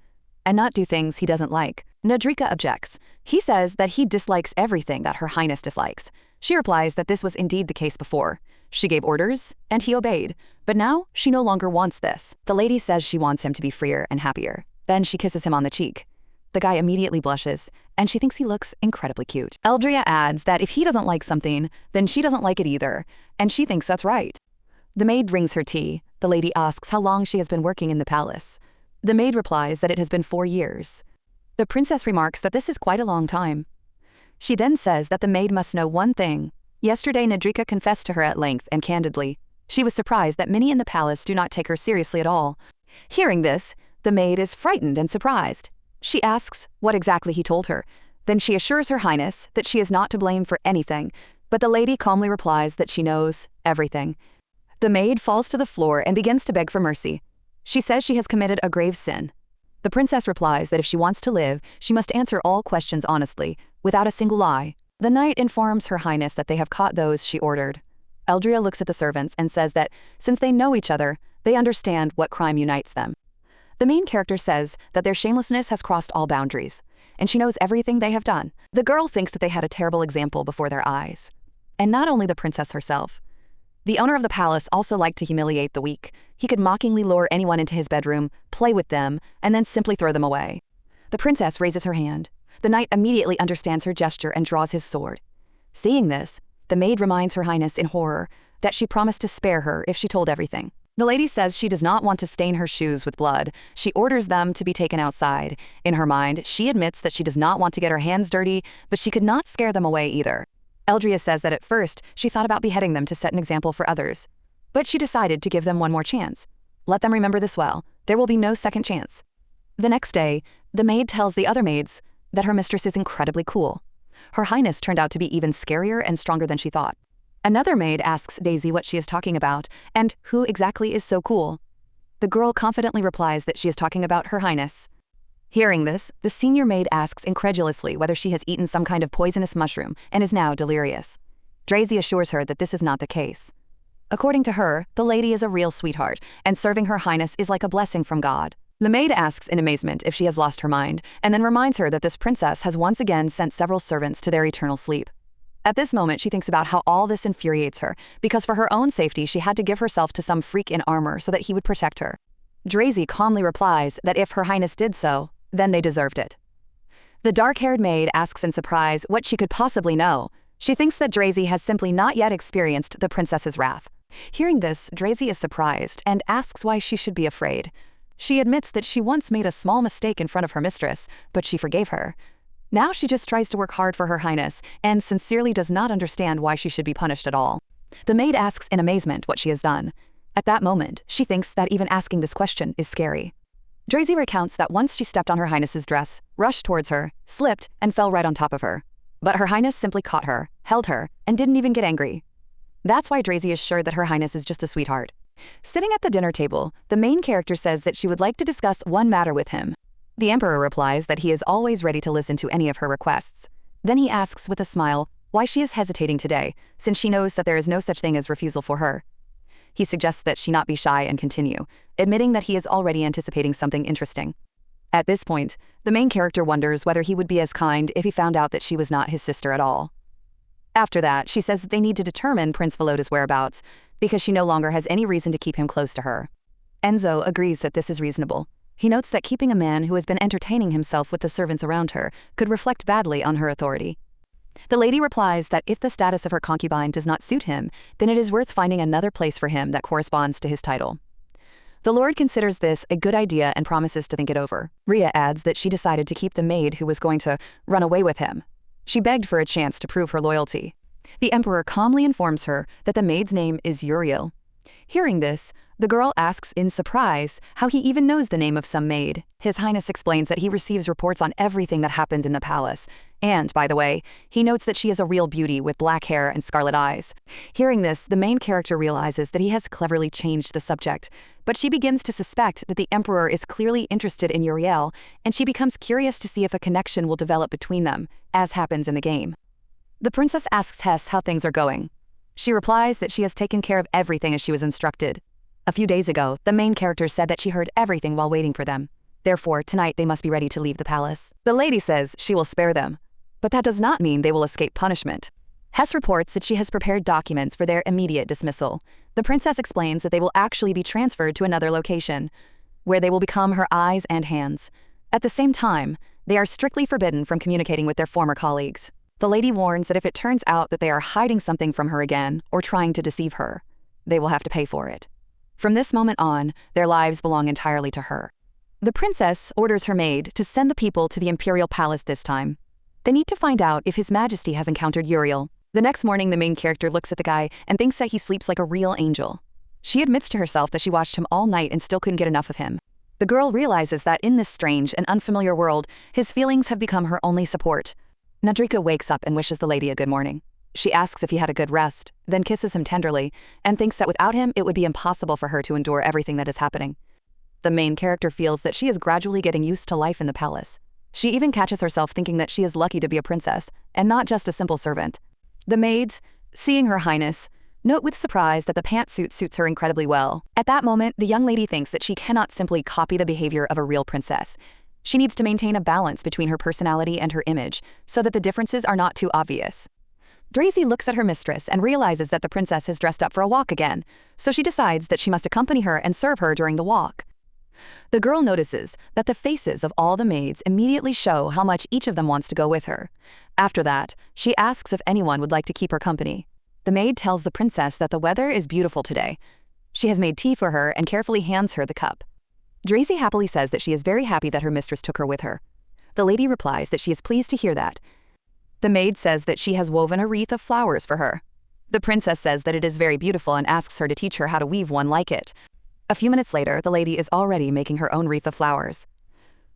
and not do things he doesn't like. Nadrika objects. He says that he dislikes everything that Her Highness dislikes. She replies that this was indeed the case before. She gave orders, and he obeyed, but now she no longer wants this. The lady says she wants him to be freer and happier. Then she kisses him on the cheek. The guy immediately blushes, and she thinks he looks incredibly cute. Eldria adds that if he doesn't like something, then she doesn't like it either, and she thinks that's right. The maid brings her tea. The lady asks how long she has been working in the palace. The maid replies that it has been 4 years. The princess remarks that this is quite a long time. She then says that the maid must know one thing. Yesterday, Nadrika confessed to her at length and candidly. She was surprised that many in the palace do not take her seriously at all. Hearing this, the maid is frightened and surprised. She asks what exactly he told her. Then she assures Her Highness that she is not to blame for anything, but the lady calmly replies that she knows everything. The maid falls to the floor and begins to beg for mercy. She says she has committed a grave sin. The princess replies that if she wants to live, she must answer all questions honestly, without a single lie. The knight informs Her Highness that they have caught those she ordered. Eldria looks at the servants and says that since they know each other, they understand what crime unites them. The main character says that their shamelessness has crossed all boundaries, and she knows everything they have done. The girl thinks that they had a terrible example before their eyes. And not only the princess herself. The owner of the palace also liked to humiliate the weak. He could mockingly lure anyone into his bedroom, play with them, and then simply throw them away. The princess raises her hand. The knight immediately understands her gesture and draws his sword. Seeing this, the maid reminds Her Highness in horror that she promised to spare her if she told everything. The lady says she does not want to stain her shoes with blood. She orders them to be taken outside. In her mind, she admits that she does not want to get her hands dirty, but she could not scare them away either. Eldria says that at first, she thought about beheading them to set an example for others. But she decided to give them one more chance. Let them remember this well. There will be no second chance. The next day, the maid tells the other maids that her mistress is incredibly cool. Her highness turned out to be even scarier and stronger than she thought. Another maid asks Daisy what she is talking about and who exactly is so cool. The girl confidently replies that she is talking about her highness. Hearing this, the senior maid asks incredulously whether she has eaten some kind of poisonous mushroom and is now delirious. Daisy assures her that this is not the case. According to her, the lady is a real sweetheart, and serving her highness is like a blessing from God. The maid asks in amazement if she has lost her mind, and then reminds her that this princess has once again sent several servants to their eternal sleep. At this moment, she thinks about how all this infuriates her, because for her own safety, she had to give herself to some freak in armor so that he would protect her. Daisy calmly replies that if her highness did so, then they deserved it. The dark-haired maid asks in surprise what she could possibly know. She thinks that Daisy has simply not yet experienced the princess's wrath. Hearing this, Daisy is surprised and asks why she should be afraid. She admits that she once made a small mistake in front of her mistress, but she forgave her. Now she just tries to work hard for her highness and sincerely does not understand why she should be punished at all. The maid asks in amazement what she has done. At that moment, she thinks that even asking this question is scary. Daisy recounts that once she stepped on her highness's dress, rushed towards her, slipped, and fell right on top of her. But her highness simply caught her, held her, and didn't even get angry. That's why Daisy is sure that her highness is just a sweetheart. Sitting at the dinner table, the main character says that she would like to discuss one matter with him. The emperor replies that he is always ready to listen to any of her requests. Then he asks with a smile why she is hesitating today, since she knows that there is no such thing as refusal for her. He suggests that she not be shy and continue, admitting that he is already anticipating something interesting. At this point, the main character wonders whether he would be as kind if he found out that she was not his sister at all. After that, she says that they need to determine Prince Volodya's whereabouts, because she no longer has any reason to keep him close to her. Enzo agrees that this is reasonable. He notes that keeping a man who has been entertaining himself with the servants around her could reflect badly on her authority. The lady replies that if the status of her concubine does not suit him, then it is worth finding another place for him that corresponds to his title. The lord considers this a good idea and promises to think it over. Ria adds that she decided to keep the maid who was going to run away with him. She begged for a chance to prove her loyalty. The emperor calmly informs her that the maid's name is Uriel. Hearing this, the girl asks in surprise how he even knows the name of some maid. His highness explains that he receives reports on everything that happens in the palace. And, by the way, he notes that she is a real beauty with black hair and scarlet eyes. Hearing this, the main character realizes that he has cleverly changed the subject, but she begins to suspect that the emperor is clearly interested in Uriel, and she becomes curious to see if a connection will develop between them, as happens in the game. The princess asks Hess how things are going. She replies that she has taken care of everything as she was instructed. A few days ago, the main character said that she heard everything while waiting for them. Therefore, tonight they must be ready to leave the palace. The lady says she will spare them, but that does not mean they will escape punishment. Hess reports that she has prepared documents for their immediate dismissal. The princess explains that they will actually be transferred to another location, where they will become her eyes and hands. At the same time, they are strictly forbidden from communicating with their former colleagues. The lady warns that if it turns out that they are hiding something from her again or trying to deceive her, they will have to pay for it. From this moment on, their lives belong entirely to her. The princess orders her maid to send the people to the imperial palace this time. They need to find out if His Majesty has encountered Uriel. The next morning, the main character looks at the guy and thinks that he sleeps like a real angel. She admits to herself that she watched him all night and still couldn't get enough of him. The girl realizes that in this strange and unfamiliar world, his feelings have become her only support. Nadrika wakes up and wishes the lady a good morning. She asks if he had a good rest, then kisses him tenderly, and thinks that without him it would be impossible for her to endure everything that is happening. The main character feels that she is gradually getting used to life in the palace. She even catches herself thinking that she is lucky to be a princess, and not just a simple servant. The maids, seeing her highness, note with surprise that the pantsuit suits her incredibly well. At that moment, the young lady thinks that she cannot simply copy the behavior of a real princess. She needs to maintain a balance between her personality and her image, so that the differences are not too obvious. Daisy looks at her mistress and realizes that the princess has dressed up for a walk again, so she decides that she must accompany her and serve her during the walk. The girl notices that the faces of all the maids immediately show how much each of them wants to go with her. After that, she asks if anyone would like to keep her company. The maid tells the princess that the weather is beautiful today. She has made tea for her and carefully hands her the cup. Drazy happily says that she is very happy that her mistress took her with her. The lady replies that she is pleased to hear that. The maid says that she has woven a wreath of flowers for her. The princess says that it is very beautiful and asks her to teach her how to weave one like it. A few minutes later, the lady is already making her own wreath of flowers.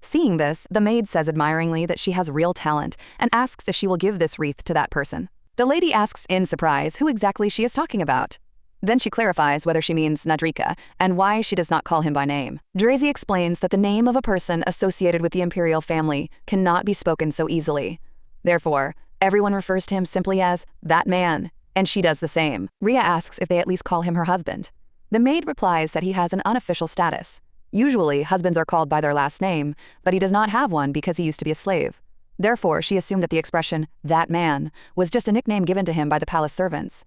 Seeing this, the maid says admiringly that she has real talent and asks if she will give this wreath to that person. The lady asks in surprise who exactly she is talking about. Then she clarifies whether she means Nadrika and why she does not call him by name. Drazy explains that the name of a person associated with the imperial family cannot be spoken so easily. Therefore, everyone refers to him simply as that man, and she does the same. Ria asks if they at least call him her husband. The maid replies that he has an unofficial status. Usually, husbands are called by their last name, but he does not have one because he used to be a slave. Therefore, she assumed that the expression, that man, was just a nickname given to him by the palace servants.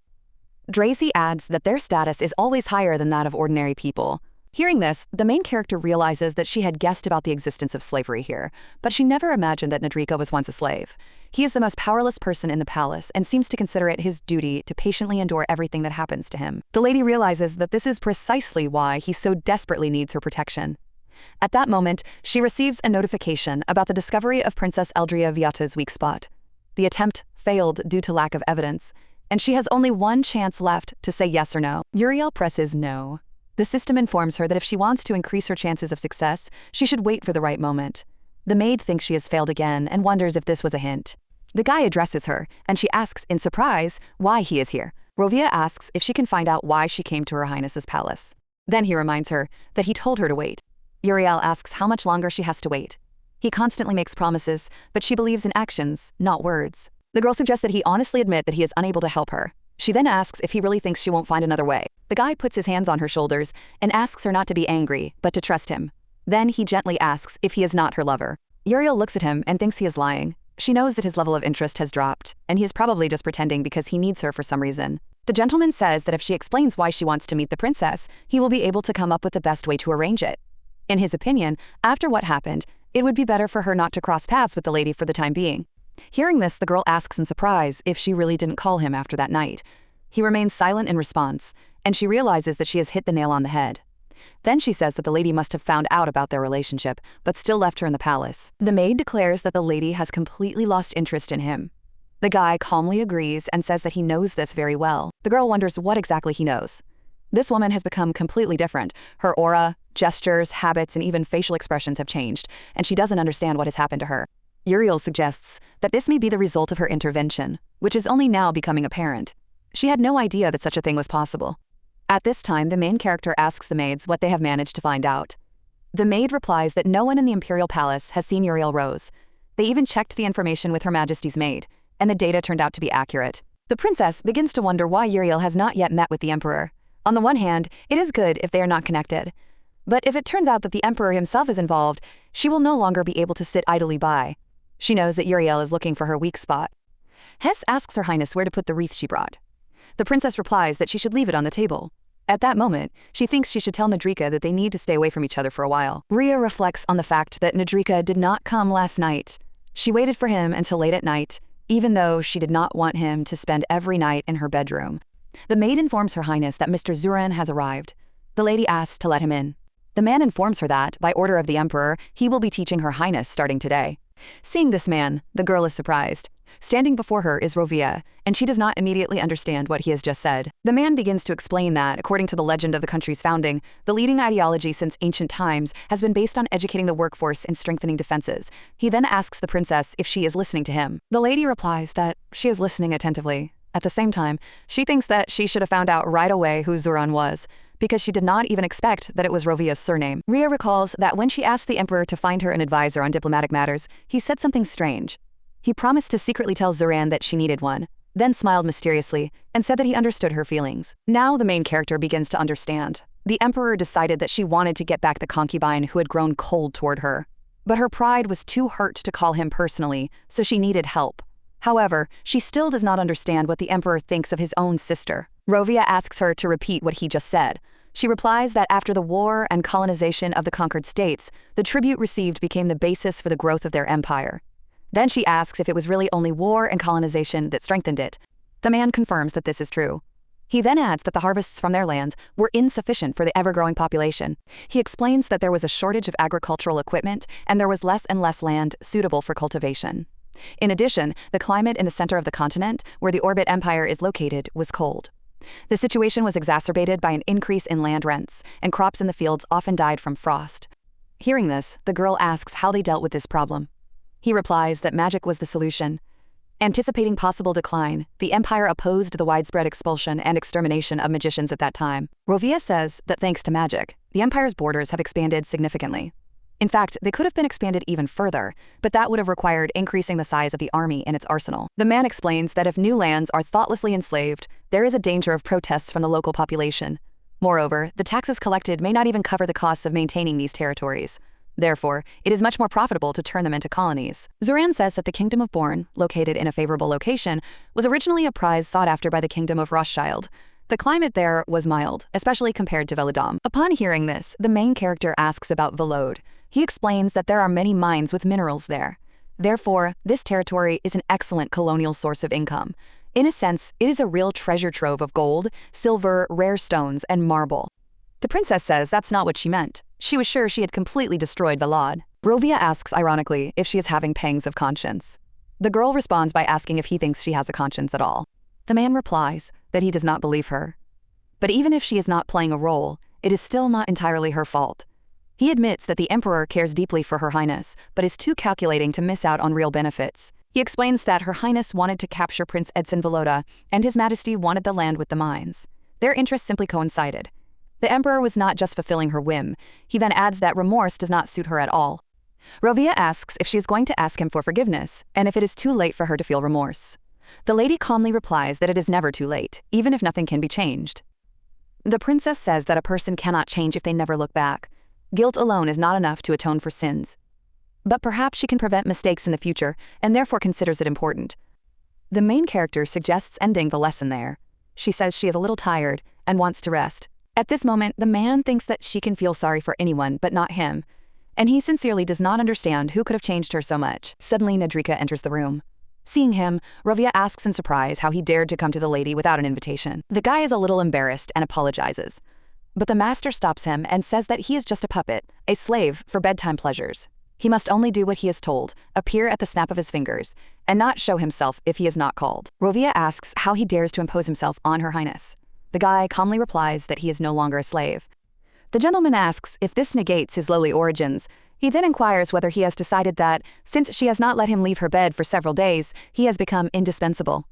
Drazy adds that their status is always higher than that of ordinary people. Hearing this, the main character realizes that she had guessed about the existence of slavery here, but she never imagined that Nadrika was once a slave. He is the most powerless person in the palace and seems to consider it his duty to patiently endure everything that happens to him. The lady realizes that this is precisely why he so desperately needs her protection. At that moment, she receives a notification about the discovery of Princess Eldria Viata's weak spot. The attempt failed due to lack of evidence, and she has only one chance left to say yes or no. Uriel presses no. The system informs her that if she wants to increase her chances of success, she should wait for the right moment. The maid thinks she has failed again and wonders if this was a hint. The guy addresses her, and she asks in surprise why he is here. Rovia asks if she can find out why she came to Her Highness's palace. Then he reminds her that he told her to wait. Uriel asks how much longer she has to wait. He constantly makes promises, but she believes in actions, not words. The girl suggests that he honestly admit that he is unable to help her. She then asks if he really thinks she won't find another way. The guy puts his hands on her shoulders and asks her not to be angry, but to trust him. Then he gently asks if he is not her lover. Uriel looks at him and thinks he is lying. She knows that his level of interest has dropped, and he is probably just pretending because he needs her for some reason. The gentleman says that if she explains why she wants to meet the princess, he will be able to come up with the best way to arrange it. In his opinion, after what happened, it would be better for her not to cross paths with the lady for the time being. Hearing this, the girl asks in surprise if she really didn't call him after that night. He remains silent in response, and she realizes that she has hit the nail on the head. Then she says that the lady must have found out about their relationship, but still left her in the palace. The maid declares that the lady has completely lost interest in him. The guy calmly agrees and says that he knows this very well. The girl wonders what exactly he knows. This woman has become completely different. Her aura, gestures, habits, and even facial expressions have changed, and she doesn't understand what has happened to her. Uriel suggests that this may be the result of her intervention, which is only now becoming apparent. She had no idea that such a thing was possible. At this time, the main character asks the maids what they have managed to find out. The maid replies that no one in the imperial palace has seen Uriel Rose. They even checked the information with Her Majesty's maid, and the data turned out to be accurate. The princess begins to wonder why Uriel has not yet met with the emperor. On the one hand, it is good if they are not connected. But if it turns out that the emperor himself is involved, she will no longer be able to sit idly by. She knows that Uriel is looking for her weak spot. Hess asks Her Highness where to put the wreath she brought. The princess replies that she should leave it on the table. At that moment, she thinks she should tell Nadrika that they need to stay away from each other for a while. Ria reflects on the fact that Nadrika did not come last night. She waited for him until late at night, even though she did not want him to spend every night in her bedroom. The maid informs Her Highness that Mr. Zuran has arrived. The lady asks to let him in. The man informs her that, by order of the emperor, he will be teaching Her Highness starting today. Seeing this man, the girl is surprised. Standing before her is Rovia, and she does not immediately understand what he has just said. The man begins to explain that, according to the legend of the country's founding, the leading ideology since ancient times has been based on educating the workforce and strengthening defenses. He then asks the princess if she is listening to him. The lady replies that she is listening attentively. At the same time, she thinks that she should have found out right away who Zuran was, because she did not even expect that it was Rovia's surname. Ria recalls that when she asked the emperor to find her an advisor on diplomatic matters, he said something strange. He promised to secretly tell Zuran that she needed one, then smiled mysteriously and said that he understood her feelings. Now the main character begins to understand. The emperor decided that she wanted to get back the concubine who had grown cold toward her. But her pride was too hurt to call him personally, so she needed help. However, she still does not understand what the emperor thinks of his own sister. Rovia asks her to repeat what he just said. She replies that after the war and colonization of the conquered states, the tribute received became the basis for the growth of their empire. Then she asks if it was really only war and colonization that strengthened it. The man confirms that this is true. He then adds that the harvests from their lands were insufficient for the ever-growing population. He explains that there was a shortage of agricultural equipment and there was less and less land suitable for cultivation. In addition, the climate in the center of the continent, where the Orbit Empire is located, was cold. The situation was exacerbated by an increase in land rents, and crops in the fields often died from frost. Hearing this, the girl asks how they dealt with this problem. He replies that magic was the solution. Anticipating possible decline, the empire opposed the widespread expulsion and extermination of magicians at that time. Rovia says that thanks to magic, the empire's borders have expanded significantly. In fact, they could have been expanded even further, but that would have required increasing the size of the army and its arsenal. The man explains that if new lands are thoughtlessly enslaved, there is a danger of protests from the local population. Moreover, the taxes collected may not even cover the costs of maintaining these territories. Therefore, it is much more profitable to turn them into colonies. Zuran says that the Kingdom of Born, located in a favorable location, was originally a prize sought after by the Kingdom of Rothschild. The climate there was mild, especially compared to Velodam. Upon hearing this, the main character asks about Velod. He explains that there are many mines with minerals there. Therefore, this territory is an excellent colonial source of income. In a sense, it is a real treasure trove of gold, silver, rare stones, and marble. The princess says that's not what she meant. She was sure she had completely destroyed Velod. Rovia asks ironically if she is having pangs of conscience. The girl responds by asking if he thinks she has a conscience at all. The man replies that he does not believe her. But even if she is not playing a role, it is still not entirely her fault. He admits that the emperor cares deeply for Her Highness, but is too calculating to miss out on real benefits. He explains that Her Highness wanted to capture Prince Edson Veloda, and His Majesty wanted the land with the mines. Their interests simply coincided. The emperor was not just fulfilling her whim. He then adds that remorse does not suit her at all. Rovia asks if she is going to ask him for forgiveness, and if it is too late for her to feel remorse. The lady calmly replies that it is never too late, even if nothing can be changed. The princess says that a person cannot change if they never look back. Guilt alone is not enough to atone for sins. But perhaps she can prevent mistakes in the future, and therefore considers it important. The main character suggests ending the lesson there. She says she is a little tired and wants to rest. At this moment, the man thinks that she can feel sorry for anyone but not him, and he sincerely does not understand who could have changed her so much. Suddenly, Nadrika enters the room. Seeing him, Rovia asks in surprise how he dared to come to the lady without an invitation. The guy is a little embarrassed and apologizes. But the master stops him and says that he is just a puppet, a slave for bedtime pleasures. He must only do what he is told, appear at the snap of his fingers, and not show himself if he is not called. Rovia asks how he dares to impose himself on Her Highness. The guy calmly replies that he is no longer a slave. The gentleman asks if this negates his lowly origins. He then inquires whether he has decided that, since she has not let him leave her bed for several days, he has become indispensable.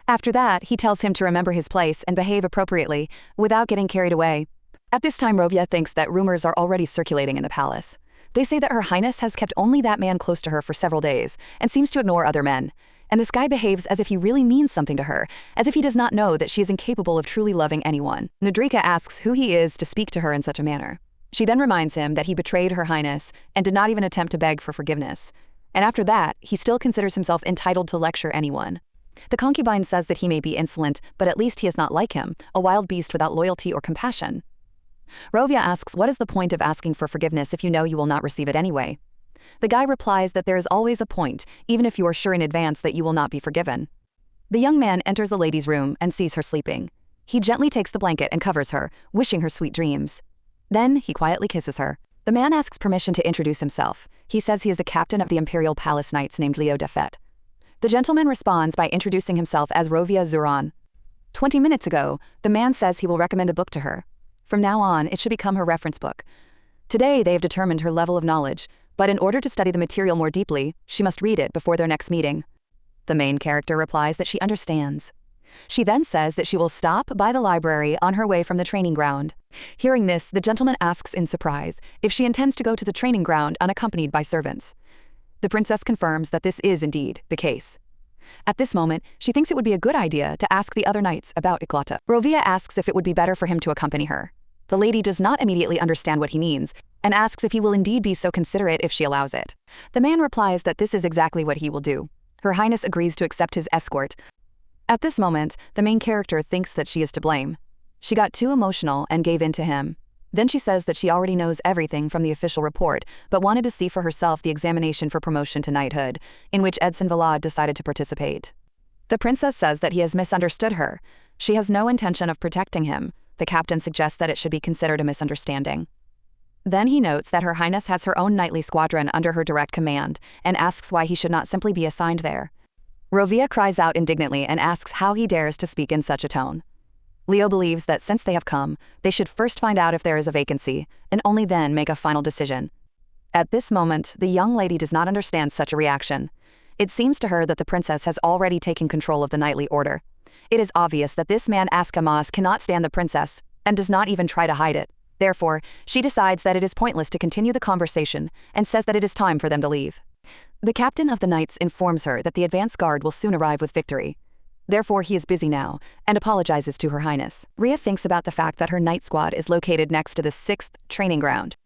After that, he tells him to remember his place and behave appropriately, without getting carried away. At this time, Rovia thinks that rumors are already circulating in the palace. They say that Her Highness has kept only that man close to her for several days, and seems to ignore other men. And this guy behaves as if he really means something to her, as if he does not know that she is incapable of truly loving anyone. Nadrika asks who he is to speak to her in such a manner. She then reminds him that he betrayed Her Highness and did not even attempt to beg for forgiveness. And after that, he still considers himself entitled to lecture anyone. The concubine says that he may be insolent, but at least he is not like him, a wild beast without loyalty or compassion. Rovia asks what is the point of asking for forgiveness if you know you will not receive it anyway. The guy replies that there is always a point, even if you are sure in advance that you will not be forgiven. The young man enters the lady's room and sees her sleeping. He gently takes the blanket and covers her, wishing her sweet dreams. Then he quietly kisses her. The man asks permission to introduce himself. He says he is the captain of the Imperial Palace Knights named Leo Defet. The gentleman responds by introducing himself as Rovia Zuran. 20 minutes ago, the man says he will recommend a book to her. From now on, it should become her reference book. Today, they have determined her level of knowledge, but in order to study the material more deeply, she must read it before their next meeting. The main character replies that she understands. She then says that she will stop by the library on her way from the training ground. Hearing this, the gentleman asks in surprise if she intends to go to the training ground unaccompanied by servants. The princess confirms that this is indeed the case. At this moment, she thinks it would be a good idea to ask the other knights about Iklata. Rovia asks if it would be better for him to accompany her. The lady does not immediately understand what he means, and asks if he will indeed be so considerate if she allows it. The man replies that this is exactly what he will do. Her Highness agrees to accept his escort. At this moment, the main character thinks that she is to blame. She got too emotional and gave in to him. Then she says that she already knows everything from the official report, but wanted to see for herself the examination for promotion to knighthood, in which Edson Velod decided to participate. The princess says that he has misunderstood her. She has no intention of protecting him. The captain suggests that it should be considered a misunderstanding. Then he notes that Her Highness has her own knightly squadron under her direct command and asks why he should not simply be assigned there. Rovia cries out indignantly and asks how he dares to speak in such a tone. Leo believes that since they have come, they should first find out if there is a vacancy, and only then make a final decision. At this moment, the young lady does not understand such a reaction. It seems to her that the princess has already taken control of the knightly order. It is obvious that this man Askamas cannot stand the princess, and does not even try to hide it. Therefore, she decides that it is pointless to continue the conversation and says that it is time for them to leave. The captain of the knights informs her that the advance guard will soon arrive with victory. Therefore, he is busy now, and apologizes to Her Highness. Ria thinks about the fact that her knight squad is located next to the 6th training ground.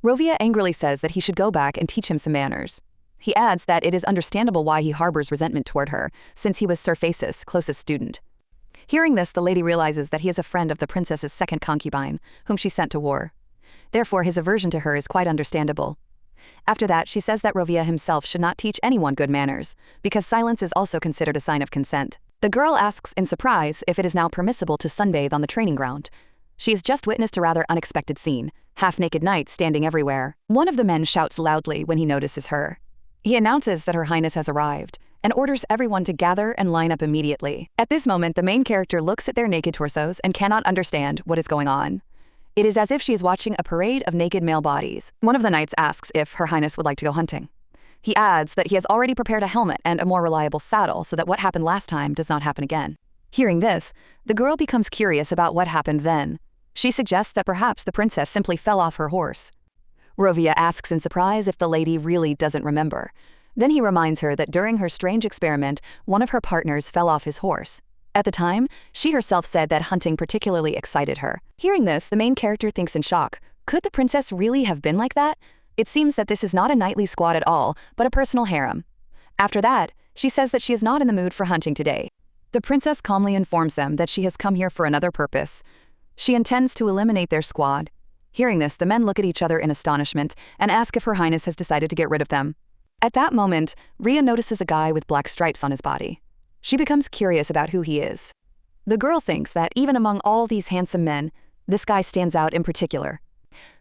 Rovia angrily says that he should go back and teach him some manners. He adds that it is understandable why he harbors resentment toward her, since he was Sir Phasis' closest student. Hearing this, the lady realizes that he is a friend of the princess's second concubine, whom she sent to war. Therefore, his aversion to her is quite understandable. After that, she says that Rovia himself should not teach anyone good manners, because silence is also considered a sign of consent. The girl asks in surprise if it is now permissible to sunbathe on the training ground. She has just witnessed a rather unexpected scene, half-naked knights standing everywhere. One of the men shouts loudly when he notices her. He announces that Her Highness has arrived, and orders everyone to gather and line up immediately. At this moment, the main character looks at their naked torsos and cannot understand what is going on. It is as if she is watching a parade of naked male bodies. One of the knights asks if Her Highness would like to go hunting. He adds that he has already prepared a helmet and a more reliable saddle so that what happened last time does not happen again. Hearing this, the girl becomes curious about what happened then. She suggests that perhaps the princess simply fell off her horse. Rovia asks in surprise if the lady really doesn't remember. Then he reminds her that during her strange experiment, one of her partners fell off his horse. At the time, she herself said that hunting particularly excited her. Hearing this, the main character thinks in shock. Could the princess really have been like that? It seems that this is not a knightly squad at all, but a personal harem. After that, she says that she is not in the mood for hunting today. The princess calmly informs them that she has come here for another purpose. She intends to eliminate their squad. Hearing this, the men look at each other in astonishment and ask if Her Highness has decided to get rid of them. At that moment, Ria notices a guy with black stripes on his body. She becomes curious about who he is. The girl thinks that even among all these handsome men, this guy stands out in particular.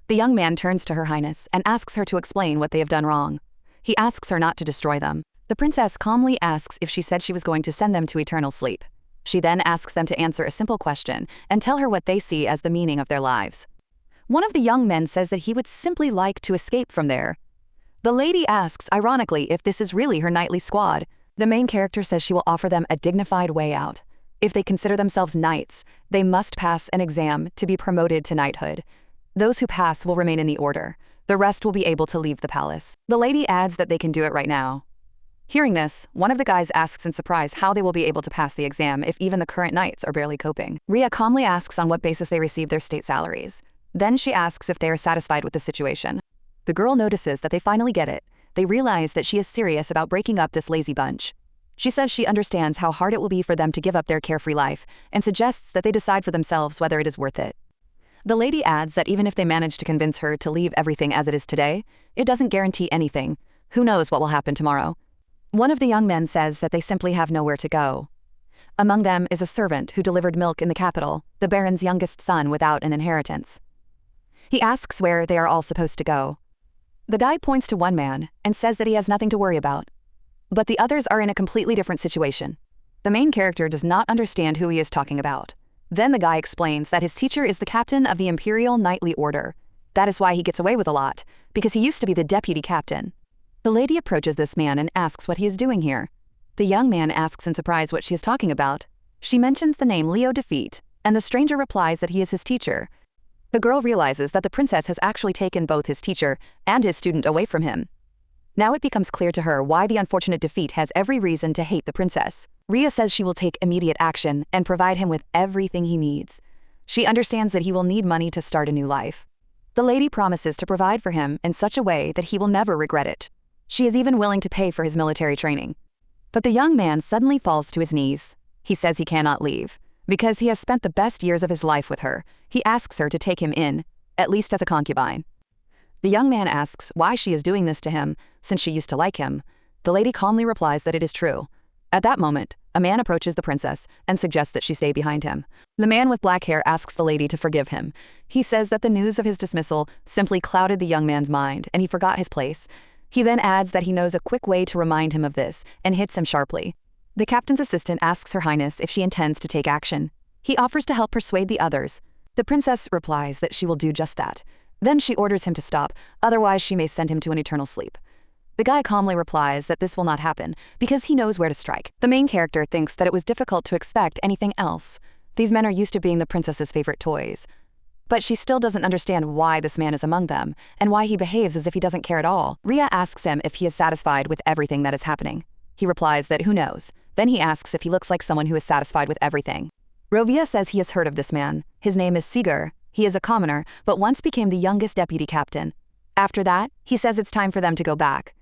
The young man turns to Her Highness and asks her to explain what they have done wrong. He asks her not to destroy them. The princess calmly asks if she said she was going to send them to eternal sleep. She then asks them to answer a simple question and tell her what they see as the meaning of their lives. One of the young men says that he would simply like to escape from there. The lady asks, ironically, if this is really her knightly squad. The main character says she will offer them a dignified way out. If they consider themselves knights, they must pass an exam to be promoted to knighthood. Those who pass will remain in the order. The rest will be able to leave the palace. The lady adds that they can do it right now. Hearing this, one of the guys asks in surprise how they will be able to pass the exam if even the current knights are barely coping. Ria calmly asks on what basis they receive their state salaries. Then she asks if they are satisfied with the situation. The girl notices that they finally get it. They realize that she is serious about breaking up this lazy bunch. She says she understands how hard it will be for them to give up their carefree life and suggests that they decide for themselves whether it is worth it. The lady adds that even if they manage to convince her to leave everything as it is today, it doesn't guarantee anything. Who knows what will happen tomorrow? One of the young men says that they simply have nowhere to go. Among them is a servant who delivered milk in the capital, the baron's youngest son without an inheritance. He asks where they are all supposed to go. The guide points to one man and says that he has nothing to worry about. But the others are in a completely different situation. The main character does not understand who he is talking about. Then the guy explains that his teacher is the captain of the Imperial Knightly Order. That is why he gets away with a lot, because he used to be the deputy captain. The lady approaches this man and asks what he is doing here. The young man asks in surprise what she is talking about. She mentions the name Leo Defeat, and the stranger replies that he is his teacher. The girl realizes that the princess has actually taken both his teacher and his student away from him. Now it becomes clear to her why the unfortunate Defeat has every reason to hate the princess. Ria says she will take immediate action and provide him with everything he needs. She understands that he will need money to start a new life. The lady promises to provide for him in such a way that he will never regret it. She is even willing to pay for his military training. But the young man suddenly falls to his knees. He says he cannot leave. Because he has spent the best years of his life with her, he asks her to take him in, at least as a concubine. The young man asks why she is doing this to him, since she used to like him. The lady calmly replies that it is true. At that moment, a man approaches the princess and suggests that she stay behind him. The man with black hair asks the lady to forgive him. He says that the news of his dismissal simply clouded the young man's mind and he forgot his place. He then adds that he knows a quick way to remind him of this and hits him sharply. The captain's assistant asks Her Highness if she intends to take action. He offers to help persuade the others. The princess replies that she will do just that. Then she orders him to stop, otherwise she may send him to an eternal sleep. The guy calmly replies that this will not happen because he knows where to strike. The main character thinks that it was difficult to expect anything else. These men are used to being the princess's favorite toys. But she still doesn't understand why this man is among them and why he behaves as if he doesn't care at all. Ria asks him if he is satisfied with everything that is happening. He replies that who knows. Then he asks if he looks like someone who is satisfied with everything. Rovia says he has heard of this man. His name is Sigur. He is a commoner, but once became the youngest deputy captain. After that, he says it's time for them to go back.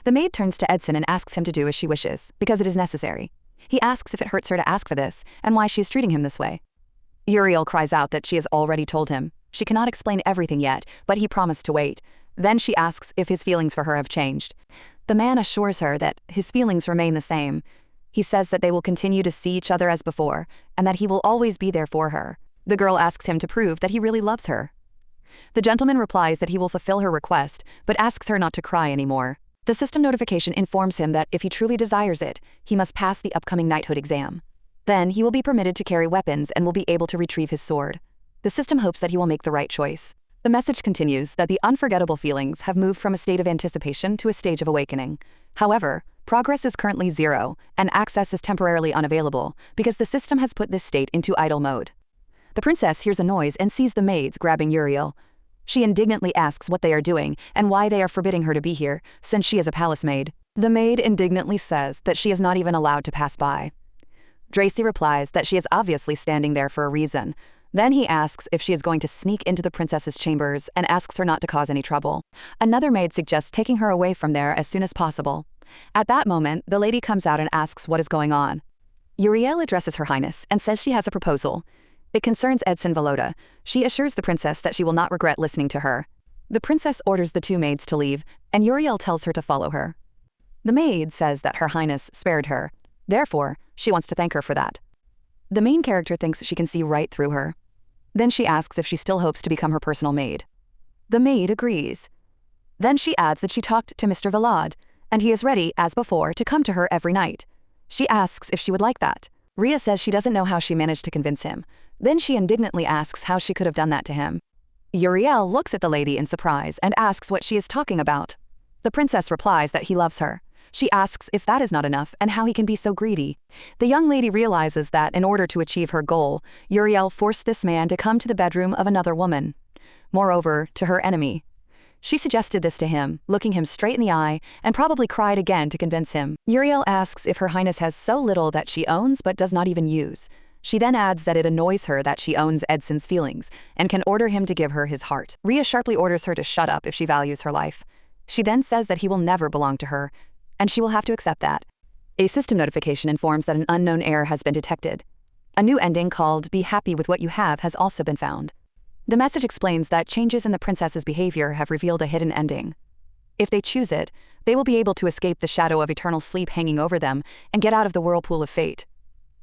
The maid turns to Edson and asks him to do as she wishes, because it is necessary. He asks if it hurts her to ask for this, and why she is treating him this way. Uriel cries out that she has already told him. She cannot explain everything yet, but he promised to wait. Then she asks if his feelings for her have changed. The man assures her that his feelings remain the same. He says that they will continue to see each other as before, and that he will always be there for her. The girl asks him to prove that he really loves her. The gentleman replies that he will fulfill her request, but asks her not to cry anymore. The system notification informs him that if he truly desires it, he must pass the upcoming knighthood exam. Then he will be permitted to carry weapons and will be able to retrieve his sword. The system hopes that he will make the right choice. The message continues that the unforgettable feelings have moved from a state of anticipation to a stage of awakening. However, progress is currently 0, and access is temporarily unavailable because the system has put this state into idle mode. The princess hears a noise and sees the maids grabbing Uriel. She indignantly asks what they are doing and why they are forbidding her to be here, since she is a palace maid. The maid indignantly says that she is not even allowed to pass by. Dracy replies that she is obviously standing there for a reason. Then he asks if she is going to sneak into the princess's chambers and asks her not to cause any trouble. Another maid suggests taking her away from there as soon as possible. At that moment, the lady comes out and asks what is going on. Uriel addresses Her Highness and says she has a proposal. It concerns Edson Volota. She assures the princess that she will not regret listening to her. The princess orders the two maids to leave, and Uriel tells her to follow her. The maid says that Her Highness spared her. Therefore, she wants to thank her for that. The main character thinks she can see right through her. Then she asks if she still hopes to become her personal maid. The maid agrees. Then she adds that she talked to Mr. Vlad, and he is ready, as before, to come to her every night. She asks if she would like that. Ria says she doesn't know how she managed to convince him. Then she indignantly asks how she could have done that to him. Uriel looks at the lady in surprise and asks what she is talking about. The princess replies that he loves her. She asks if that is not enough and how he can be so greedy. The young lady realizes that in order to achieve her goal, Uriel forced this man to come to the bedroom of another woman. Moreover, to her enemy. She suggested this to him, looking him straight in the eye, and probably cried again to convince him. Uriel asks if Her Highness has so little that she owns but does not even use. She then adds that it annoys her that she owns Edson's feelings and can order him to give her his heart. Ria sharply orders her to shut up if she values her life. She then says that he will never belong to her, and she will have to accept that. A system notification informs that an unknown error has been detected. A new ending called Be Happy with What You Have has also been found. The message explains that changes in the princess's behavior have revealed a hidden ending. If they choose it, they will be able to escape the shadow of eternal sleep hanging over them and get out of the whirlpool of fate.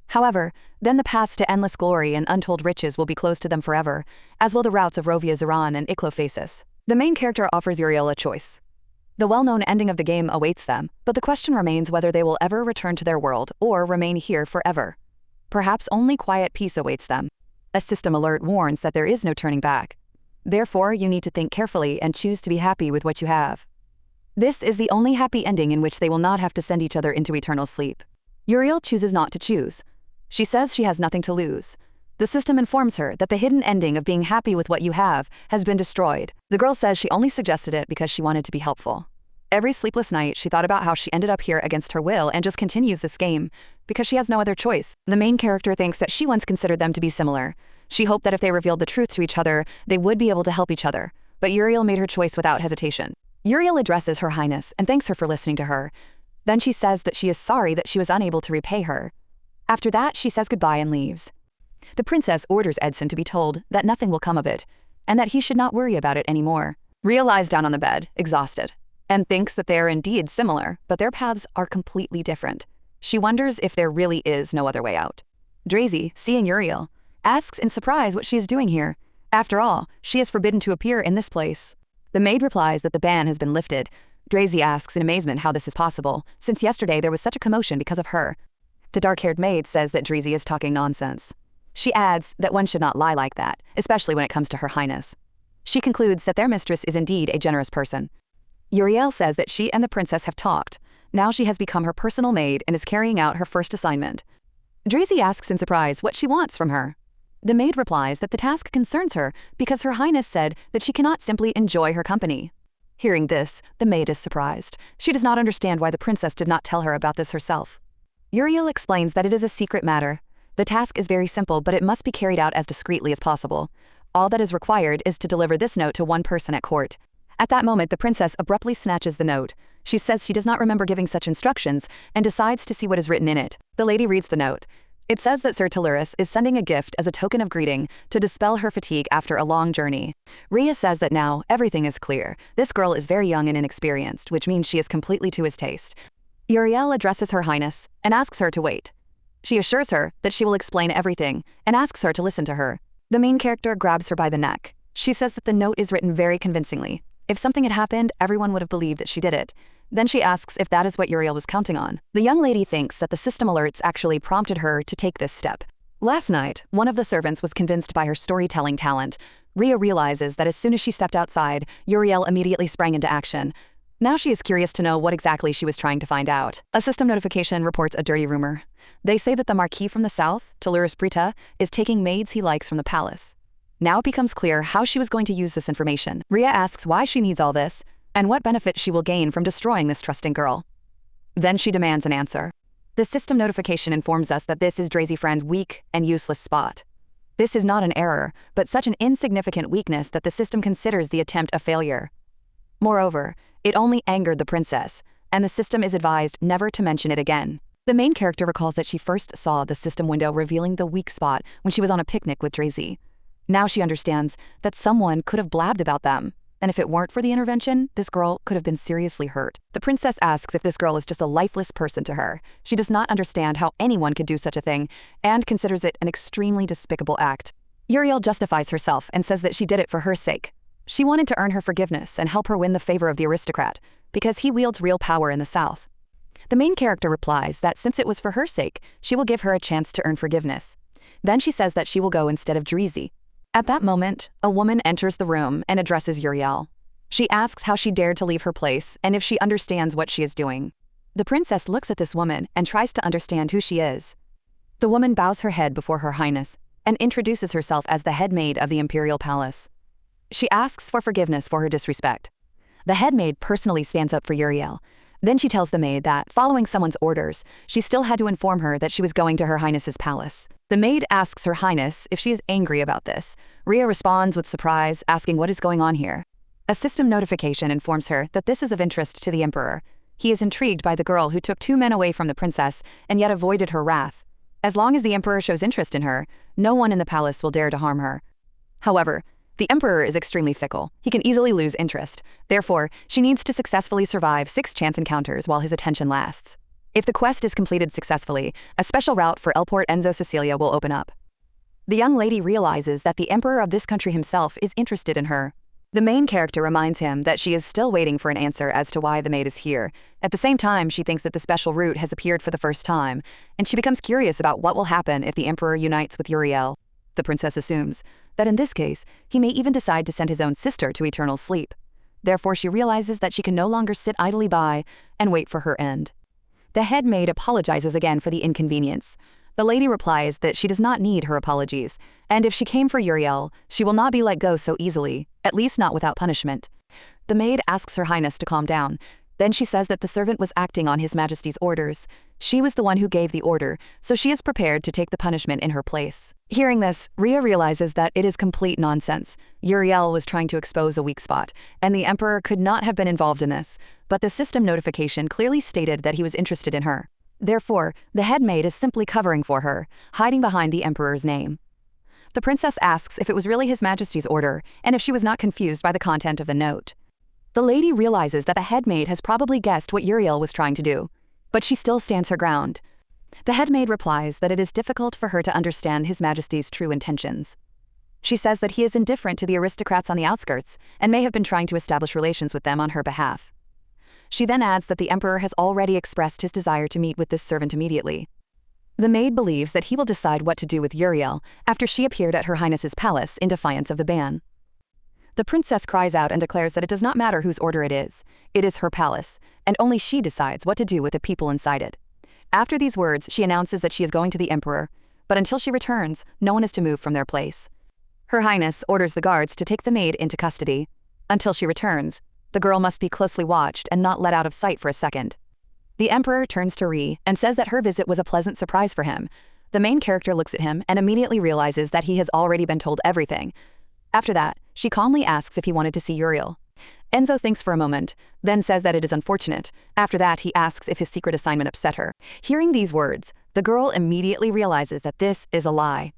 However, then the paths to endless glory and untold riches will be closed to them forever, as will the routes of Rovia Zaran and Iklophasis. The main character offers Uriel a choice. The well-known ending of the game awaits them, but the question remains whether they will ever return to their world or remain here forever. Perhaps only quiet peace awaits them. A system alert warns that there is no turning back. Therefore, you need to think carefully and choose to be happy with what you have. This is the only happy ending in which they will not have to send each other into eternal sleep. Uriel chooses not to choose. She says she has nothing to lose. The system informs her that the hidden ending of being happy with what you have has been destroyed. The girl says she only suggested it because she wanted to be helpful. Every sleepless night, she thought about how she ended up here against her will and just continues this game because she has no other choice. The main character thinks that she once considered them to be similar. She hoped that if they revealed the truth to each other, they would be able to help each other. But Uriel made her choice without hesitation. Uriel addresses Her Highness and thanks her for listening to her. Then she says that she is sorry that she was unable to repay her. After that, she says goodbye and leaves. The princess orders Edson to be told that nothing will come of it, and that he should not worry about it anymore. Ria lies down on the bed, exhausted, and thinks that they are indeed similar, but their paths are completely different. She wonders if there really is no other way out. Drazy, seeing Uriel, asks in surprise what she is doing here. After all, she is forbidden to appear in this place. The maid replies that the ban has been lifted. Drazy asks in amazement how this is possible, since yesterday there was such a commotion because of her. The dark-haired maid says that Drazy is talking nonsense. She adds that one should not lie like that, especially when it comes to Her Highness. She concludes that their mistress is indeed a generous person. Uriel says that she and the princess have talked. Now she has become her personal maid and is carrying out her first assignment. Drazy asks in surprise what she wants from her. The maid replies that the task concerns her because Her Highness said that she cannot simply enjoy her company. Hearing this, the maid is surprised. She does not understand why the princess did not tell her about this herself. Uriel explains that it is a secret matter. The task is very simple, but it must be carried out as discreetly as possible. All that is required is to deliver this note to one person at court. At that moment, the princess abruptly snatches the note. She says she does not remember giving such instructions and decides to see what is written in it. The lady reads the note. It says that Sir Telluris is sending a gift as a token of greeting to dispel her fatigue after a long journey. Rhea says that now everything is clear. This girl is very young and inexperienced, which means she is completely to his taste. Uriel addresses Her Highness and asks her to wait. She assures her that she will explain everything and asks her to listen to her. The main character grabs her by the neck. She says that the note is written very convincingly. If something had happened, everyone would have believed that she did it. Then she asks if that is what Uriel was counting on. The young lady thinks that the system alerts actually prompted her to take this step. Last night, one of the servants was convinced by her storytelling talent. Rhea realizes that as soon as she stepped outside, Uriel immediately sprang into action. Now she is curious to know what exactly she was trying to find out. A system notification reports a dirty rumor. They say that the Marquis from the south, Telluris Brita, is taking maids he likes from the palace. Now it becomes clear how she was going to use this information. Rhea asks why she needs all this, and what benefit she will gain from destroying this trusting girl. Then she demands an answer. The system notification informs us that this is Drazy Friend's weak and useless spot. This is not an error, but such an insignificant weakness that the system considers the attempt a failure. Moreover, it only angered the princess, and the system is advised never to mention it again. The main character recalls that she first saw the system window revealing the weak spot when she was on a picnic with Drazy. Now she understands that someone could have blabbed about them, and if it weren't for the intervention, this girl could have been seriously hurt. The princess asks if this girl is just a lifeless person to her. She does not understand how anyone could do such a thing, and considers it an extremely despicable act. Uriel justifies herself and says that she did it for her sake. She wanted to earn her forgiveness and help her win the favor of the aristocrat, because he wields real power in the south. The main character replies that since it was for her sake, she will give her a chance to earn forgiveness. Then she says that she will go instead of Drazy. At that moment, a woman enters the room and addresses Uriel. She asks how she dared to leave her place and if she understands what she is doing. The princess looks at this woman and tries to understand who she is. The woman bows her head before Her Highness and introduces herself as the head maid of the imperial palace. She asks for forgiveness for her disrespect. The head maid personally stands up for Uriel. Then she tells the maid that, following someone's orders, she still had to inform her that she was going to Her Highness's palace. The maid asks Her Highness if she is angry about this. Rhea responds with surprise, asking what is going on here. A system notification informs her that this is of interest to the emperor. He is intrigued by the girl who took 2 men away from the princess and yet avoided her wrath. As long as the emperor shows interest in her, no one in the palace will dare to harm her. However, the emperor is extremely fickle. He can easily lose interest. Therefore, she needs to successfully survive 6 chance encounters while his attention lasts. If the quest is completed successfully, a special route for Elport Enzo Cecilia will open up. The young lady realizes that the emperor of this country himself is interested in her. The main character reminds him that she is still waiting for an answer as to why the maid is here. At the same time, she thinks that the special route has appeared for the first time, and she becomes curious about what will happen if the emperor unites with Uriel. The princess assumes that in this case, he may even decide to send his own sister to eternal sleep. Therefore, she realizes that she can no longer sit idly by and wait for her end. The head maid apologizes again for the inconvenience. The lady replies that she does not need her apologies, and if she came for Uriel, she will not be let go so easily, at least not without punishment. The maid asks Her Highness to calm down. Then she says that the servant was acting on His Majesty's orders. She was the one who gave the order, so she is prepared to take the punishment in her place. Hearing this, Rhea realizes that it is complete nonsense. Uriel was trying to expose a weak spot, and the emperor could not have been involved in this, but the system notification clearly stated that he was interested in her. Therefore, the head maid is simply covering for her, hiding behind the emperor's name. The princess asks if it was really His Majesty's order, and if she was not confused by the content of the note. The lady realizes that the head maid has probably guessed what Uriel was trying to do, but she still stands her ground. The head maid replies that it is difficult for her to understand His Majesty's true intentions. She says that he is indifferent to the aristocrats on the outskirts and may have been trying to establish relations with them on her behalf. She then adds that the emperor has already expressed his desire to meet with this servant immediately. The maid believes that he will decide what to do with Uriel after she appeared at Her Highness's palace in defiance of the ban. The princess cries out and declares that it does not matter whose order it is her palace, and only she decides what to do with the people inside it. After these words, she announces that she is going to the emperor, but until she returns, no one is to move from their place. Her Highness orders the guards to take the maid into custody. Until she returns, the girl must be closely watched and not let out of sight for a second. The emperor turns to Ri and says that her visit was a pleasant surprise for him. The main character looks at him and immediately realizes that he has already been told everything. After that, she calmly asks if he wanted to see Uriel. Enzo thinks for a moment, then says that it is unfortunate. After that, he asks if his secret assignment upset her. Hearing these words, the girl immediately realizes that this is a lie.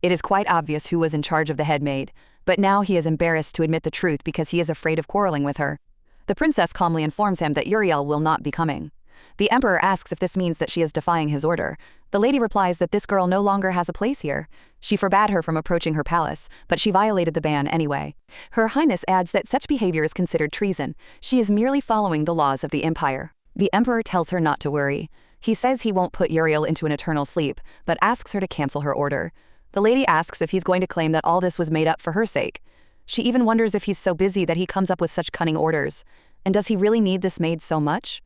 It is quite obvious who was in charge of the head maid, but now he is embarrassed to admit the truth because he is afraid of quarreling with her. The princess calmly informs him that Uriel will not be coming. The emperor asks if this means that she is defying his order. The lady replies that this girl no longer has a place here. She forbade her from approaching her palace, but she violated the ban anyway. Her Highness adds that such behavior is considered treason. She is merely following the laws of the empire. The emperor tells her not to worry. He says he won't put Uriel into an eternal sleep, but asks her to cancel her order. The lady asks if he's going to claim that all this was made up for her sake. She even wonders if he's so busy that he comes up with such cunning orders. And does he really need this maid so much?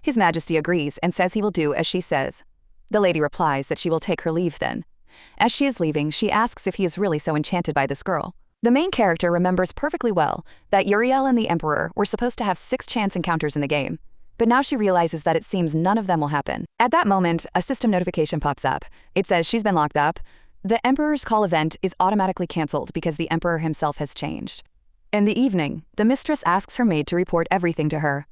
His Majesty agrees and says he will do as she says. The lady replies that she will take her leave then. As she is leaving, she asks if he is really so enchanted by this girl. The main character remembers perfectly well that Uriel and the Emperor were supposed to have 6 chance encounters in the game, but now she realizes that it seems none of them will happen. At that moment, a system notification pops up. It says she's been locked up. The Emperor's Call event is automatically cancelled because the Emperor himself has changed. In the evening, the mistress asks her maid to report everything to her.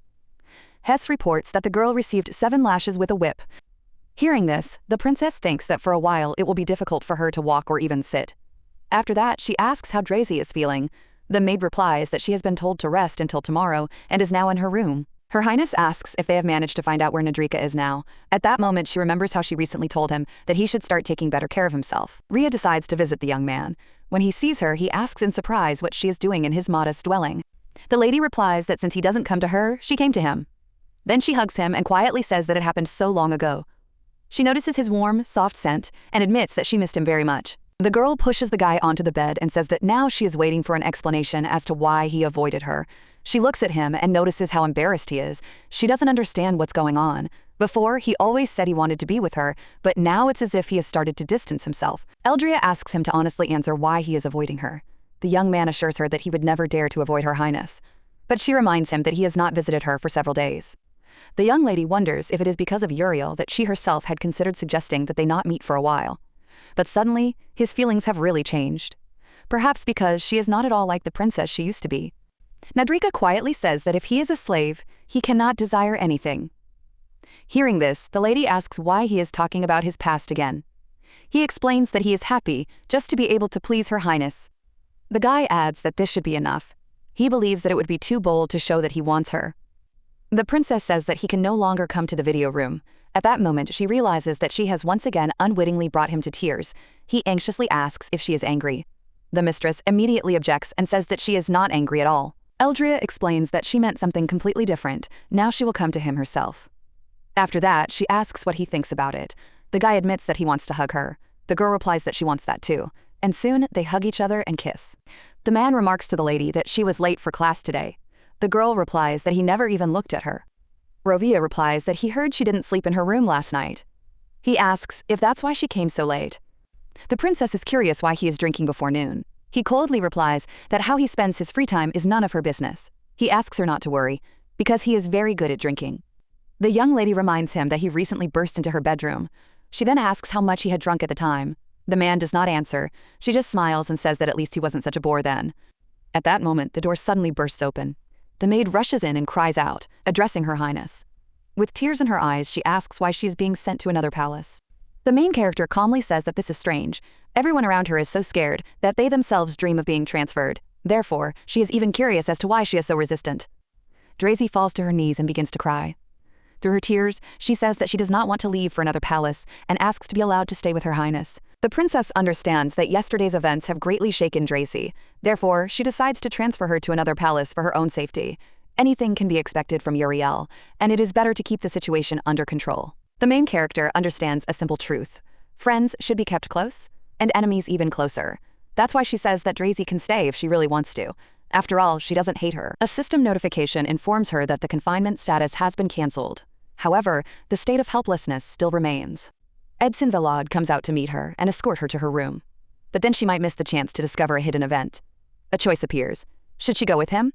Hess reports that the girl received 7 lashes with a whip. Hearing this, the princess thinks that for a while it will be difficult for her to walk or even sit. After that, she asks how Drazy is feeling. The maid replies that she has been told to rest until tomorrow and is now in her room. Her Highness asks if they have managed to find out where Nadrika is now. At that moment, she remembers how she recently told him that he should start taking better care of himself. Ria decides to visit the young man. When he sees her, he asks in surprise what she is doing in his modest dwelling. The lady replies that since he doesn't come to her, she came to him. Then she hugs him and quietly says that it happened so long ago. She notices his warm, soft scent and admits that she missed him very much. The girl pushes the guy onto the bed and says that now she is waiting for an explanation as to why he avoided her. She looks at him and notices how embarrassed he is. She doesn't understand what's going on. Before, he always said he wanted to be with her, but now it's as if he has started to distance himself. Eldria asks him to honestly answer why he is avoiding her. The young man assures her that he would never dare to avoid Her Highness. But she reminds him that he has not visited her for several days. The young lady wonders if it is because of Uriel that she herself had considered suggesting that they not meet for a while. But suddenly, his feelings have really changed. Perhaps because she is not at all like the princess she used to be. Nadrika quietly says that if he is a slave, he cannot desire anything. Hearing this, the lady asks why he is talking about his past again. He explains that he is happy just to be able to please Her Highness. The guy adds that this should be enough. He believes that it would be too bold to show that he wants her. The princess says that he can no longer come to the video room. At that moment, she realizes that she has once again unwittingly brought him to tears. He anxiously asks if she is angry. The mistress immediately objects and says that she is not angry at all. Eldria explains that she meant something completely different. Now she will come to him herself. After that, she asks what he thinks about it. The guy admits that he wants to hug her. The girl replies that she wants that too. And soon, they hug each other and kiss. The man remarks to the lady that she was late for class today. The girl replies that he never even looked at her. Rovia replies that he heard she didn't sleep in her room last night. He asks if that's why she came so late. The princess is curious why he is drinking before noon. He coldly replies that how he spends his free time is none of her business. He asks her not to worry, because he is very good at drinking. The young lady reminds him that he recently burst into her bedroom. She then asks how much he had drunk at the time. The man does not answer. She just smiles and says that at least he wasn't such a bore then. At that moment, the door suddenly bursts open. The maid rushes in and cries out, addressing Her Highness. With tears in her eyes, she asks why she is being sent to another palace. The main character calmly says that this is strange. Everyone around her is so scared that they themselves dream of being transferred. Therefore, she is even curious as to why she is so resistant. Drazy falls to her knees and begins to cry. Through her tears, she says that she does not want to leave for another palace and asks to be allowed to stay with Her Highness. The princess understands that yesterday's events have greatly shaken Dracy. Therefore, she decides to transfer her to another palace for her own safety. Anything can be expected from Uriel, and it is better to keep the situation under control. The main character understands a simple truth. Friends should be kept close, and enemies even closer. That's why she says that Dracy can stay if she really wants to. After all, she doesn't hate her. A system notification informs her that the confinement status has been cancelled. However, the state of helplessness still remains. Edson Villard comes out to meet her and escort her to her room. But then she might miss the chance to discover a hidden event. A choice appears. Should she go with him?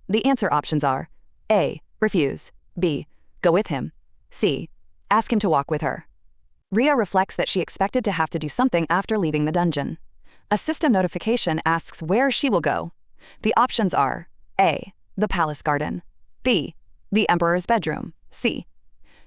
The answer options are A. Refuse. B. Go with him. C. Ask him to walk with her. Ria reflects that she expected to have to do something after leaving the dungeon. A system notification asks where she will go. The options are A. The palace garden. B. The emperor's bedroom. C.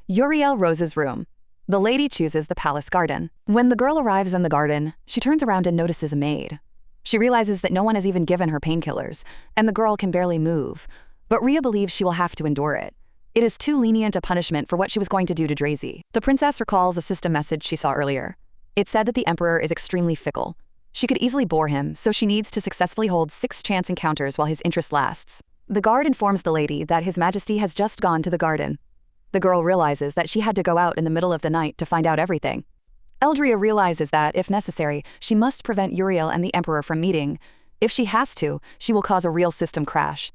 Uriel Rose's room. The lady chooses the palace garden. When the girl arrives in the garden, she turns around and notices a maid. She realizes that no one has even given her painkillers, and the girl can barely move. But Ria believes she will have to endure it. It is too lenient a punishment for what she was going to do to Dracy. The princess recalls a system message she saw earlier. It said that the emperor is extremely fickle. She could easily bore him, so she needs to successfully hold 6 chance encounters while his interest lasts. The guard informs the lady that His Majesty has just gone to the garden. The girl realizes that she had to go out in the middle of the night to find out everything. Eldria realizes that, if necessary, she must prevent Uriel and the emperor from meeting. If she has to, she will cause a real system crash.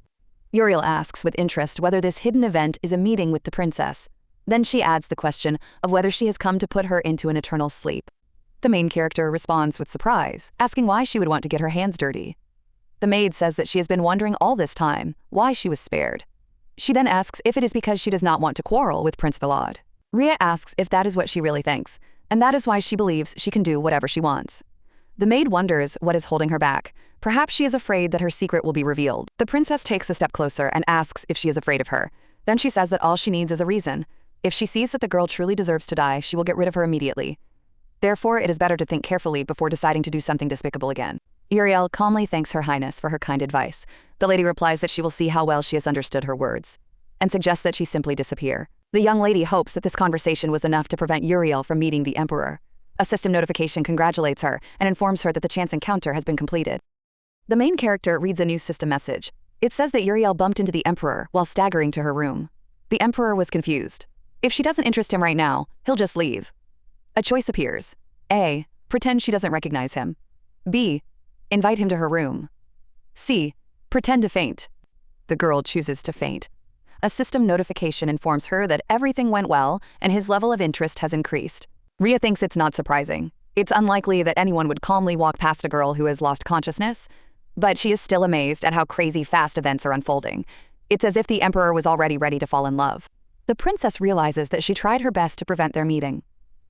Uriel asks with interest whether this hidden event is a meeting with the princess. Then she adds the question of whether she has come to put her into an eternal sleep. The main character responds with surprise, asking why she would want to get her hands dirty. The maid says that she has been wondering all this time why she was spared. She then asks if it is because she does not want to quarrel with Prince Villard. Ria asks if that is what she really thinks, and that is why she believes she can do whatever she wants. The maid wonders what is holding her back. Perhaps she is afraid that her secret will be revealed. The princess takes a step closer and asks if she is afraid of her. Then she says that all she needs is a reason. If she sees that the girl truly deserves to die, she will get rid of her immediately. Therefore, it is better to think carefully before deciding to do something despicable again. Uriel calmly thanks Her Highness for her kind advice. The lady replies that she will see how well she has understood her words, and suggests that she simply disappear. The young lady hopes that this conversation was enough to prevent Uriel from meeting the emperor. A system notification congratulates her and informs her that the chance encounter has been completed. The main character reads a new system message. It says that Uriel bumped into the emperor while staggering to her room. The emperor was confused. If she doesn't interest him right now, he'll just leave. A choice appears. A. Pretend she doesn't recognize him. B. Invite him to her room. C. Pretend to faint. The girl chooses to faint. A system notification informs her that everything went well and his level of interest has increased. Ria thinks it's not surprising. It's unlikely that anyone would calmly walk past a girl who has lost consciousness, but she is still amazed at how crazy fast events are unfolding. It's as if the emperor was already ready to fall in love. The princess realizes that she tried her best to prevent their meeting.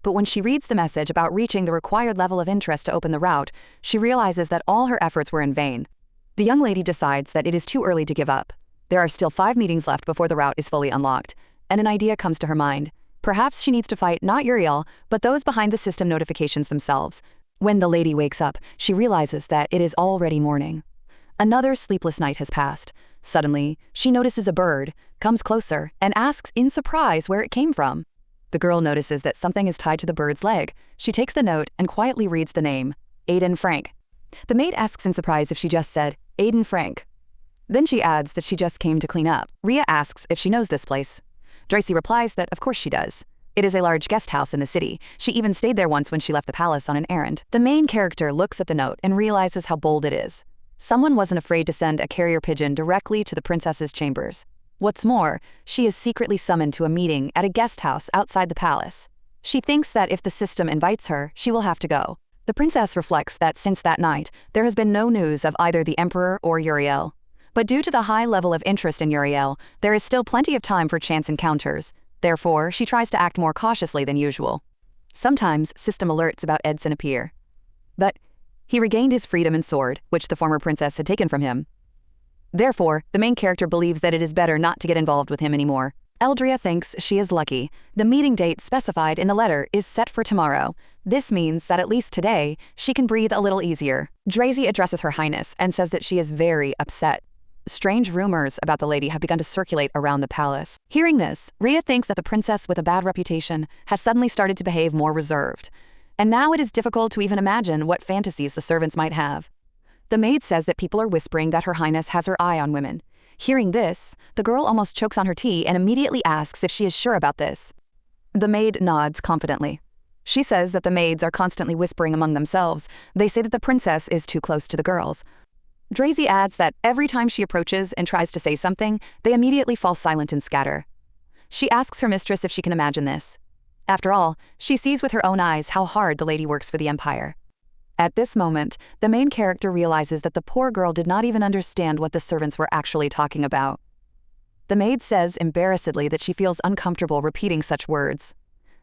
But when she reads the message about reaching the required level of interest to open the route, she realizes that all her efforts were in vain. The young lady decides that it is too early to give up. There are still 5 meetings left before the route is fully unlocked, and an idea comes to her mind. Perhaps she needs to fight not Uriel, but those behind the system notifications themselves. When the lady wakes up, she realizes that it is already morning. Another sleepless night has passed. Suddenly, she notices a bird, comes closer, and asks in surprise where it came from. The girl notices that something is tied to the bird's leg. She takes the note and quietly reads the name, Aiden Frank. The maid asks in surprise if she just said, Aiden Frank. Then she adds that she just came to clean up. Ria asks if she knows this place. Dracy replies that of course she does. It is a large guest house in the city. She even stayed there once when she left the palace on an errand. The main character looks at the note and realizes how bold it is. Someone wasn't afraid to send a carrier pigeon directly to the princess's chambers. What's more, she is secretly summoned to a meeting at a guest house outside the palace. She thinks that if the system invites her, she will have to go. The princess reflects that since that night, there has been no news of either the emperor or Uriel. But due to the high level of interest in Uriel, there is still plenty of time for chance encounters. Therefore, she tries to act more cautiously than usual. Sometimes, system alerts about Edson appear. But he regained his freedom and sword, which the former princess had taken from him. Therefore, the main character believes that it is better not to get involved with him anymore. Eldria thinks she is lucky. The meeting date specified in the letter is set for tomorrow. This means that at least today, she can breathe a little easier. Dracy addresses Her Highness and says that she is very upset. Strange rumors about the lady have begun to circulate around the palace. Hearing this, Rhea thinks that the princess with a bad reputation has suddenly started to behave more reserved. And now it is difficult to even imagine what fantasies the servants might have. The maid says that people are whispering that Her Highness has her eye on women. Hearing this, the girl almost chokes on her tea and immediately asks if she is sure about this. The maid nods confidently. She says that the maids are constantly whispering among themselves. They say that the princess is too close to the girls. Drazy adds that every time she approaches and tries to say something, they immediately fall silent and scatter. She asks her mistress if she can imagine this. After all, she sees with her own eyes how hard the lady works for the empire. At this moment, the main character realizes that the poor girl did not even understand what the servants were actually talking about. The maid says embarrassedly that she feels uncomfortable repeating such words.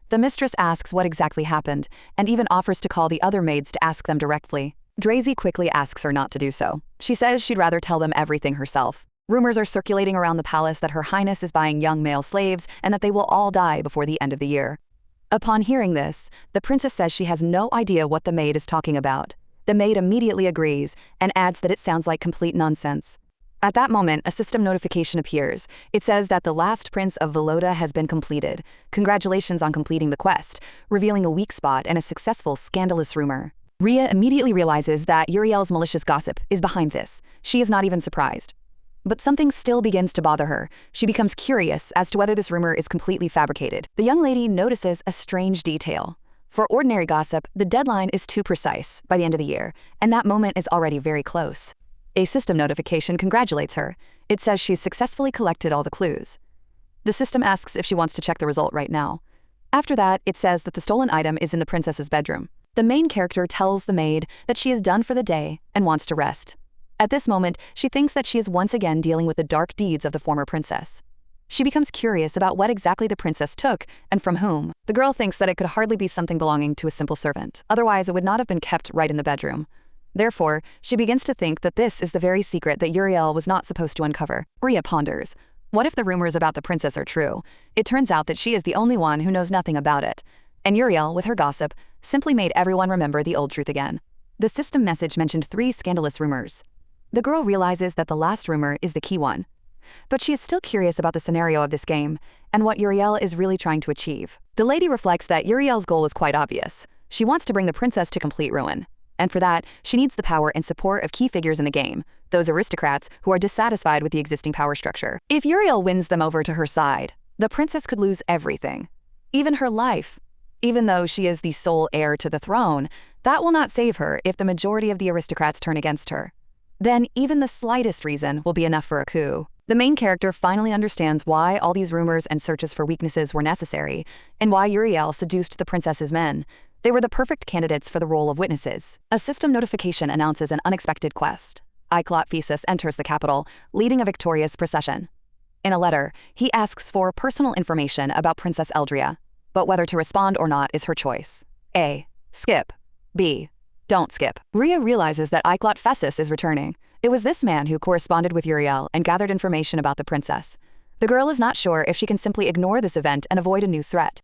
The mistress asks what exactly happened, and even offers to call the other maids to ask them directly. Drazy quickly asks her not to do so. She says she'd rather tell them everything herself. Rumors are circulating around the palace that Her Highness is buying young male slaves and that they will all die before the end of the year. Upon hearing this, the princess says she has no idea what the maid is talking about. The maid immediately agrees and adds that it sounds like complete nonsense. At that moment, a system notification appears. It says that the last prince of Veloda has been completed. Congratulations on completing the quest, revealing a weak spot and a successful scandalous rumor. Rhea immediately realizes that Uriel's malicious gossip is behind this. She is not even surprised. But something still begins to bother her. She becomes curious as to whether this rumor is completely fabricated. The young lady notices a strange detail. For ordinary gossip, the deadline is too precise by the end of the year, and that moment is already very close. A system notification congratulates her. It says she's successfully collected all the clues. The system asks if she wants to check the result right now. After that, it says that the stolen item is in the princess's bedroom. The main character tells the maid that she is done for the day and wants to rest. At this moment, she thinks that she is once again dealing with the dark deeds of the former princess. She becomes curious about what exactly the princess took and from whom. The girl thinks that it could hardly be something belonging to a simple servant. Otherwise, it would not have been kept right in the bedroom. Therefore, she begins to think that this is the very secret that Uriel was not supposed to uncover. Rhea ponders. What if the rumors about the princess are true? It turns out that she is the only one who knows nothing about it. And Uriel, with her gossip, simply made everyone remember the old truth again. The system message mentioned 3 scandalous rumors. The girl realizes that the last rumor is the key one. But she is still curious about the scenario of this game and what Uriel is really trying to achieve. The lady reflects that Uriel's goal is quite obvious. She wants to bring the princess to complete ruin. And for that, she needs the power and support of key figures in the game, those aristocrats who are dissatisfied with the existing power structure. If Uriel wins them over to her side, the princess could lose everything, even her life. Even though she is the sole heir to the throne, that will not save her if the majority of the aristocrats turn against her. Then even the slightest reason will be enough for a coup. The main character finally understands why all these rumors and searches for weaknesses were necessary, and why Uriel seduced the princess's men. They were the perfect candidates for the role of witnesses. A system notification announces an unexpected quest. Iclot Thesis enters the capital, leading a victorious procession. In a letter, he asks for personal information about Princess Eldria, but whether to respond or not is her choice. A. Skip. B. Don't skip. Rhea realizes that Iclot Thesis is returning. It was this man who corresponded with Uriel and gathered information about the princess. The girl is not sure if she can simply ignore this event and avoid a new threat.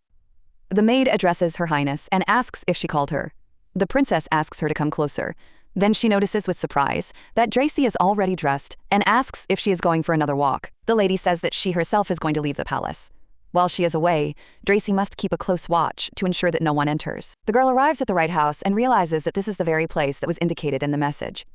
The maid addresses Her Highness and asks if she called her. The princess asks her to come closer. Then she notices with surprise that Dracy is already dressed and asks if she is going for another walk. The lady says that she herself is going to leave the palace. While she is away, Dracy must keep a close watch to ensure that no one enters. The girl arrives at the right house and realizes that this is the very place that was indicated in the message.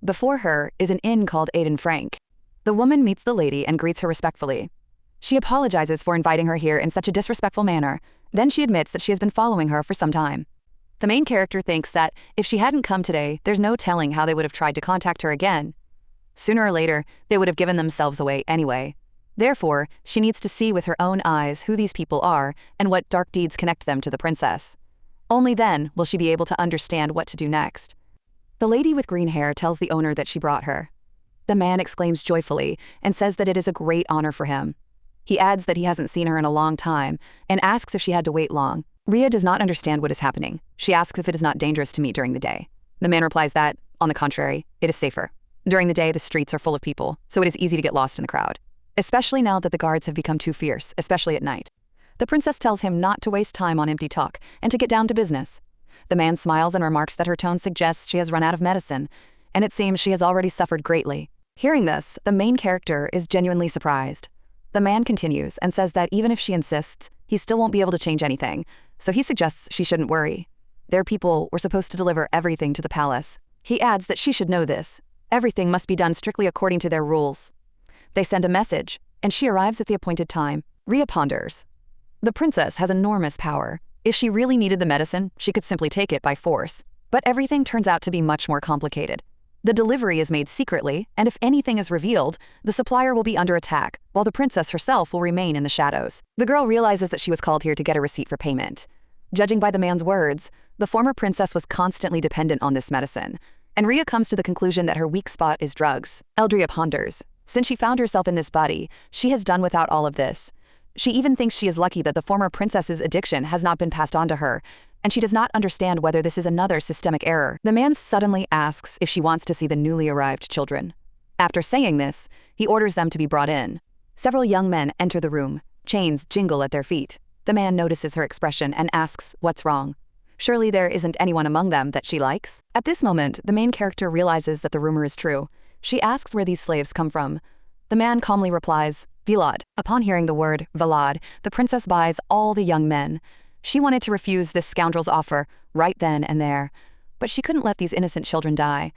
Before her is an inn called Aiden Frank. The woman meets the lady and greets her respectfully. She apologizes for inviting her here in such a disrespectful manner. Then she admits that she has been following her for some time. The main character thinks that if she hadn't come today, there's no telling how they would have tried to contact her again. Sooner or later, they would have given themselves away anyway. Therefore, she needs to see with her own eyes who these people are and what dark deeds connect them to the princess. Only then will she be able to understand what to do next. The lady with green hair tells the owner that she brought her. The man exclaims joyfully and says that it is a great honor for him. He adds that he hasn't seen her in a long time and asks if she had to wait long. Rhea does not understand what is happening. She asks if it is not dangerous to meet during the day. The man replies that, on the contrary, it is safer. During the day, the streets are full of people, so it is easy to get lost in the crowd. Especially now that the guards have become too fierce, especially at night. The princess tells him not to waste time on empty talk and to get down to business. The man smiles and remarks that her tone suggests she has run out of medicine, and it seems she has already suffered greatly. Hearing this, the main character is genuinely surprised. The man continues and says that even if she insists, he still won't be able to change anything, so he suggests she shouldn't worry. Their people were supposed to deliver everything to the palace. He adds that she should know this. Everything must be done strictly according to their rules. They send a message, and she arrives at the appointed time. Rhea ponders. The princess has enormous power. If she really needed the medicine, she could simply take it by force. But everything turns out to be much more complicated. The delivery is made secretly, and if anything is revealed, the supplier will be under attack, while the princess herself will remain in the shadows. The girl realizes that she was called here to get a receipt for payment. Judging by the man's words, the former princess was constantly dependent on this medicine, and Rhea comes to the conclusion that her weak spot is drugs. Eldria ponders. Since she found herself in this body, she has done without all of this. She even thinks she is lucky that the former princess's addiction has not been passed on to her, and she does not understand whether this is another systemic error. The man suddenly asks if she wants to see the newly arrived children. After saying this, he orders them to be brought in. Several young men enter the room. Chains jingle at their feet. The man notices her expression and asks what's wrong. Surely there isn't anyone among them that she likes? At this moment, the main character realizes that the rumor is true. She asks where these slaves come from. The man calmly replies, Vilad. Upon hearing the word Vilad, the princess buys all the young men. She wanted to refuse this scoundrel's offer right then and there, but she couldn't let these innocent children die.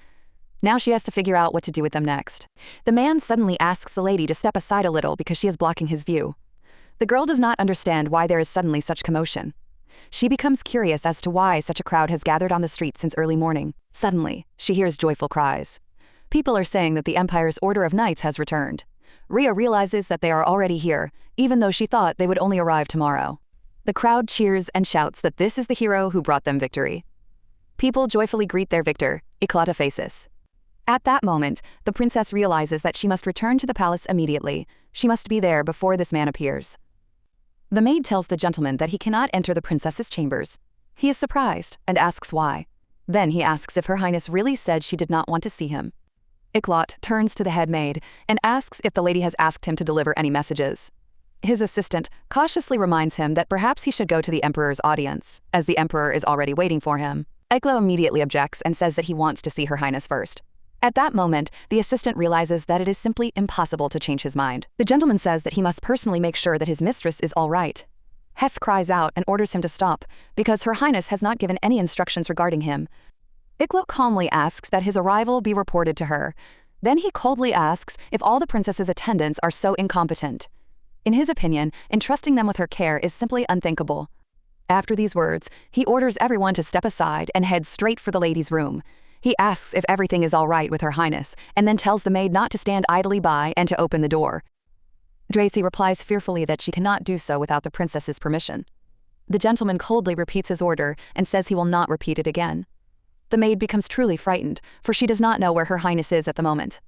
Now she has to figure out what to do with them next. The man suddenly asks the lady to step aside a little because she is blocking his view. The girl does not understand why there is suddenly such commotion. She becomes curious as to why such a crowd has gathered on the street since early morning. Suddenly, she hears joyful cries. People are saying that the Empire's Order of Knights has returned. Rhea realizes that they are already here, even though she thought they would only arrive tomorrow. The crowd cheers and shouts that this is the hero who brought them victory. People joyfully greet their victor, Eclata faces. At that moment, the princess realizes that she must return to the palace immediately. She must be there before this man appears. The maid tells the gentleman that he cannot enter the princess's chambers. He is surprised and asks why. Then he asks if Her Highness really said she did not want to see him. Eclat turns to the head maid and asks if the lady has asked him to deliver any messages. His assistant cautiously reminds him that perhaps he should go to the emperor's audience, as the emperor is already waiting for him. Eklo immediately objects and says that he wants to see Her Highness first. At that moment, the assistant realizes that it is simply impossible to change his mind. The gentleman says that he must personally make sure that his mistress is all right. Hess cries out and orders him to stop, because Her Highness has not given any instructions regarding him. Iklo calmly asks that his arrival be reported to her. Then he coldly asks if all the princess's attendants are so incompetent. In his opinion, entrusting them with her care is simply unthinkable. After these words, he orders everyone to step aside and head straight for the lady's room. He asks if everything is all right with Her Highness, and then tells the maid not to stand idly by and to open the door. Dracy replies fearfully that she cannot do so without the princess's permission. The gentleman coldly repeats his order and says he will not repeat it again. The maid becomes truly frightened, for she does not know where Her Highness is at the moment.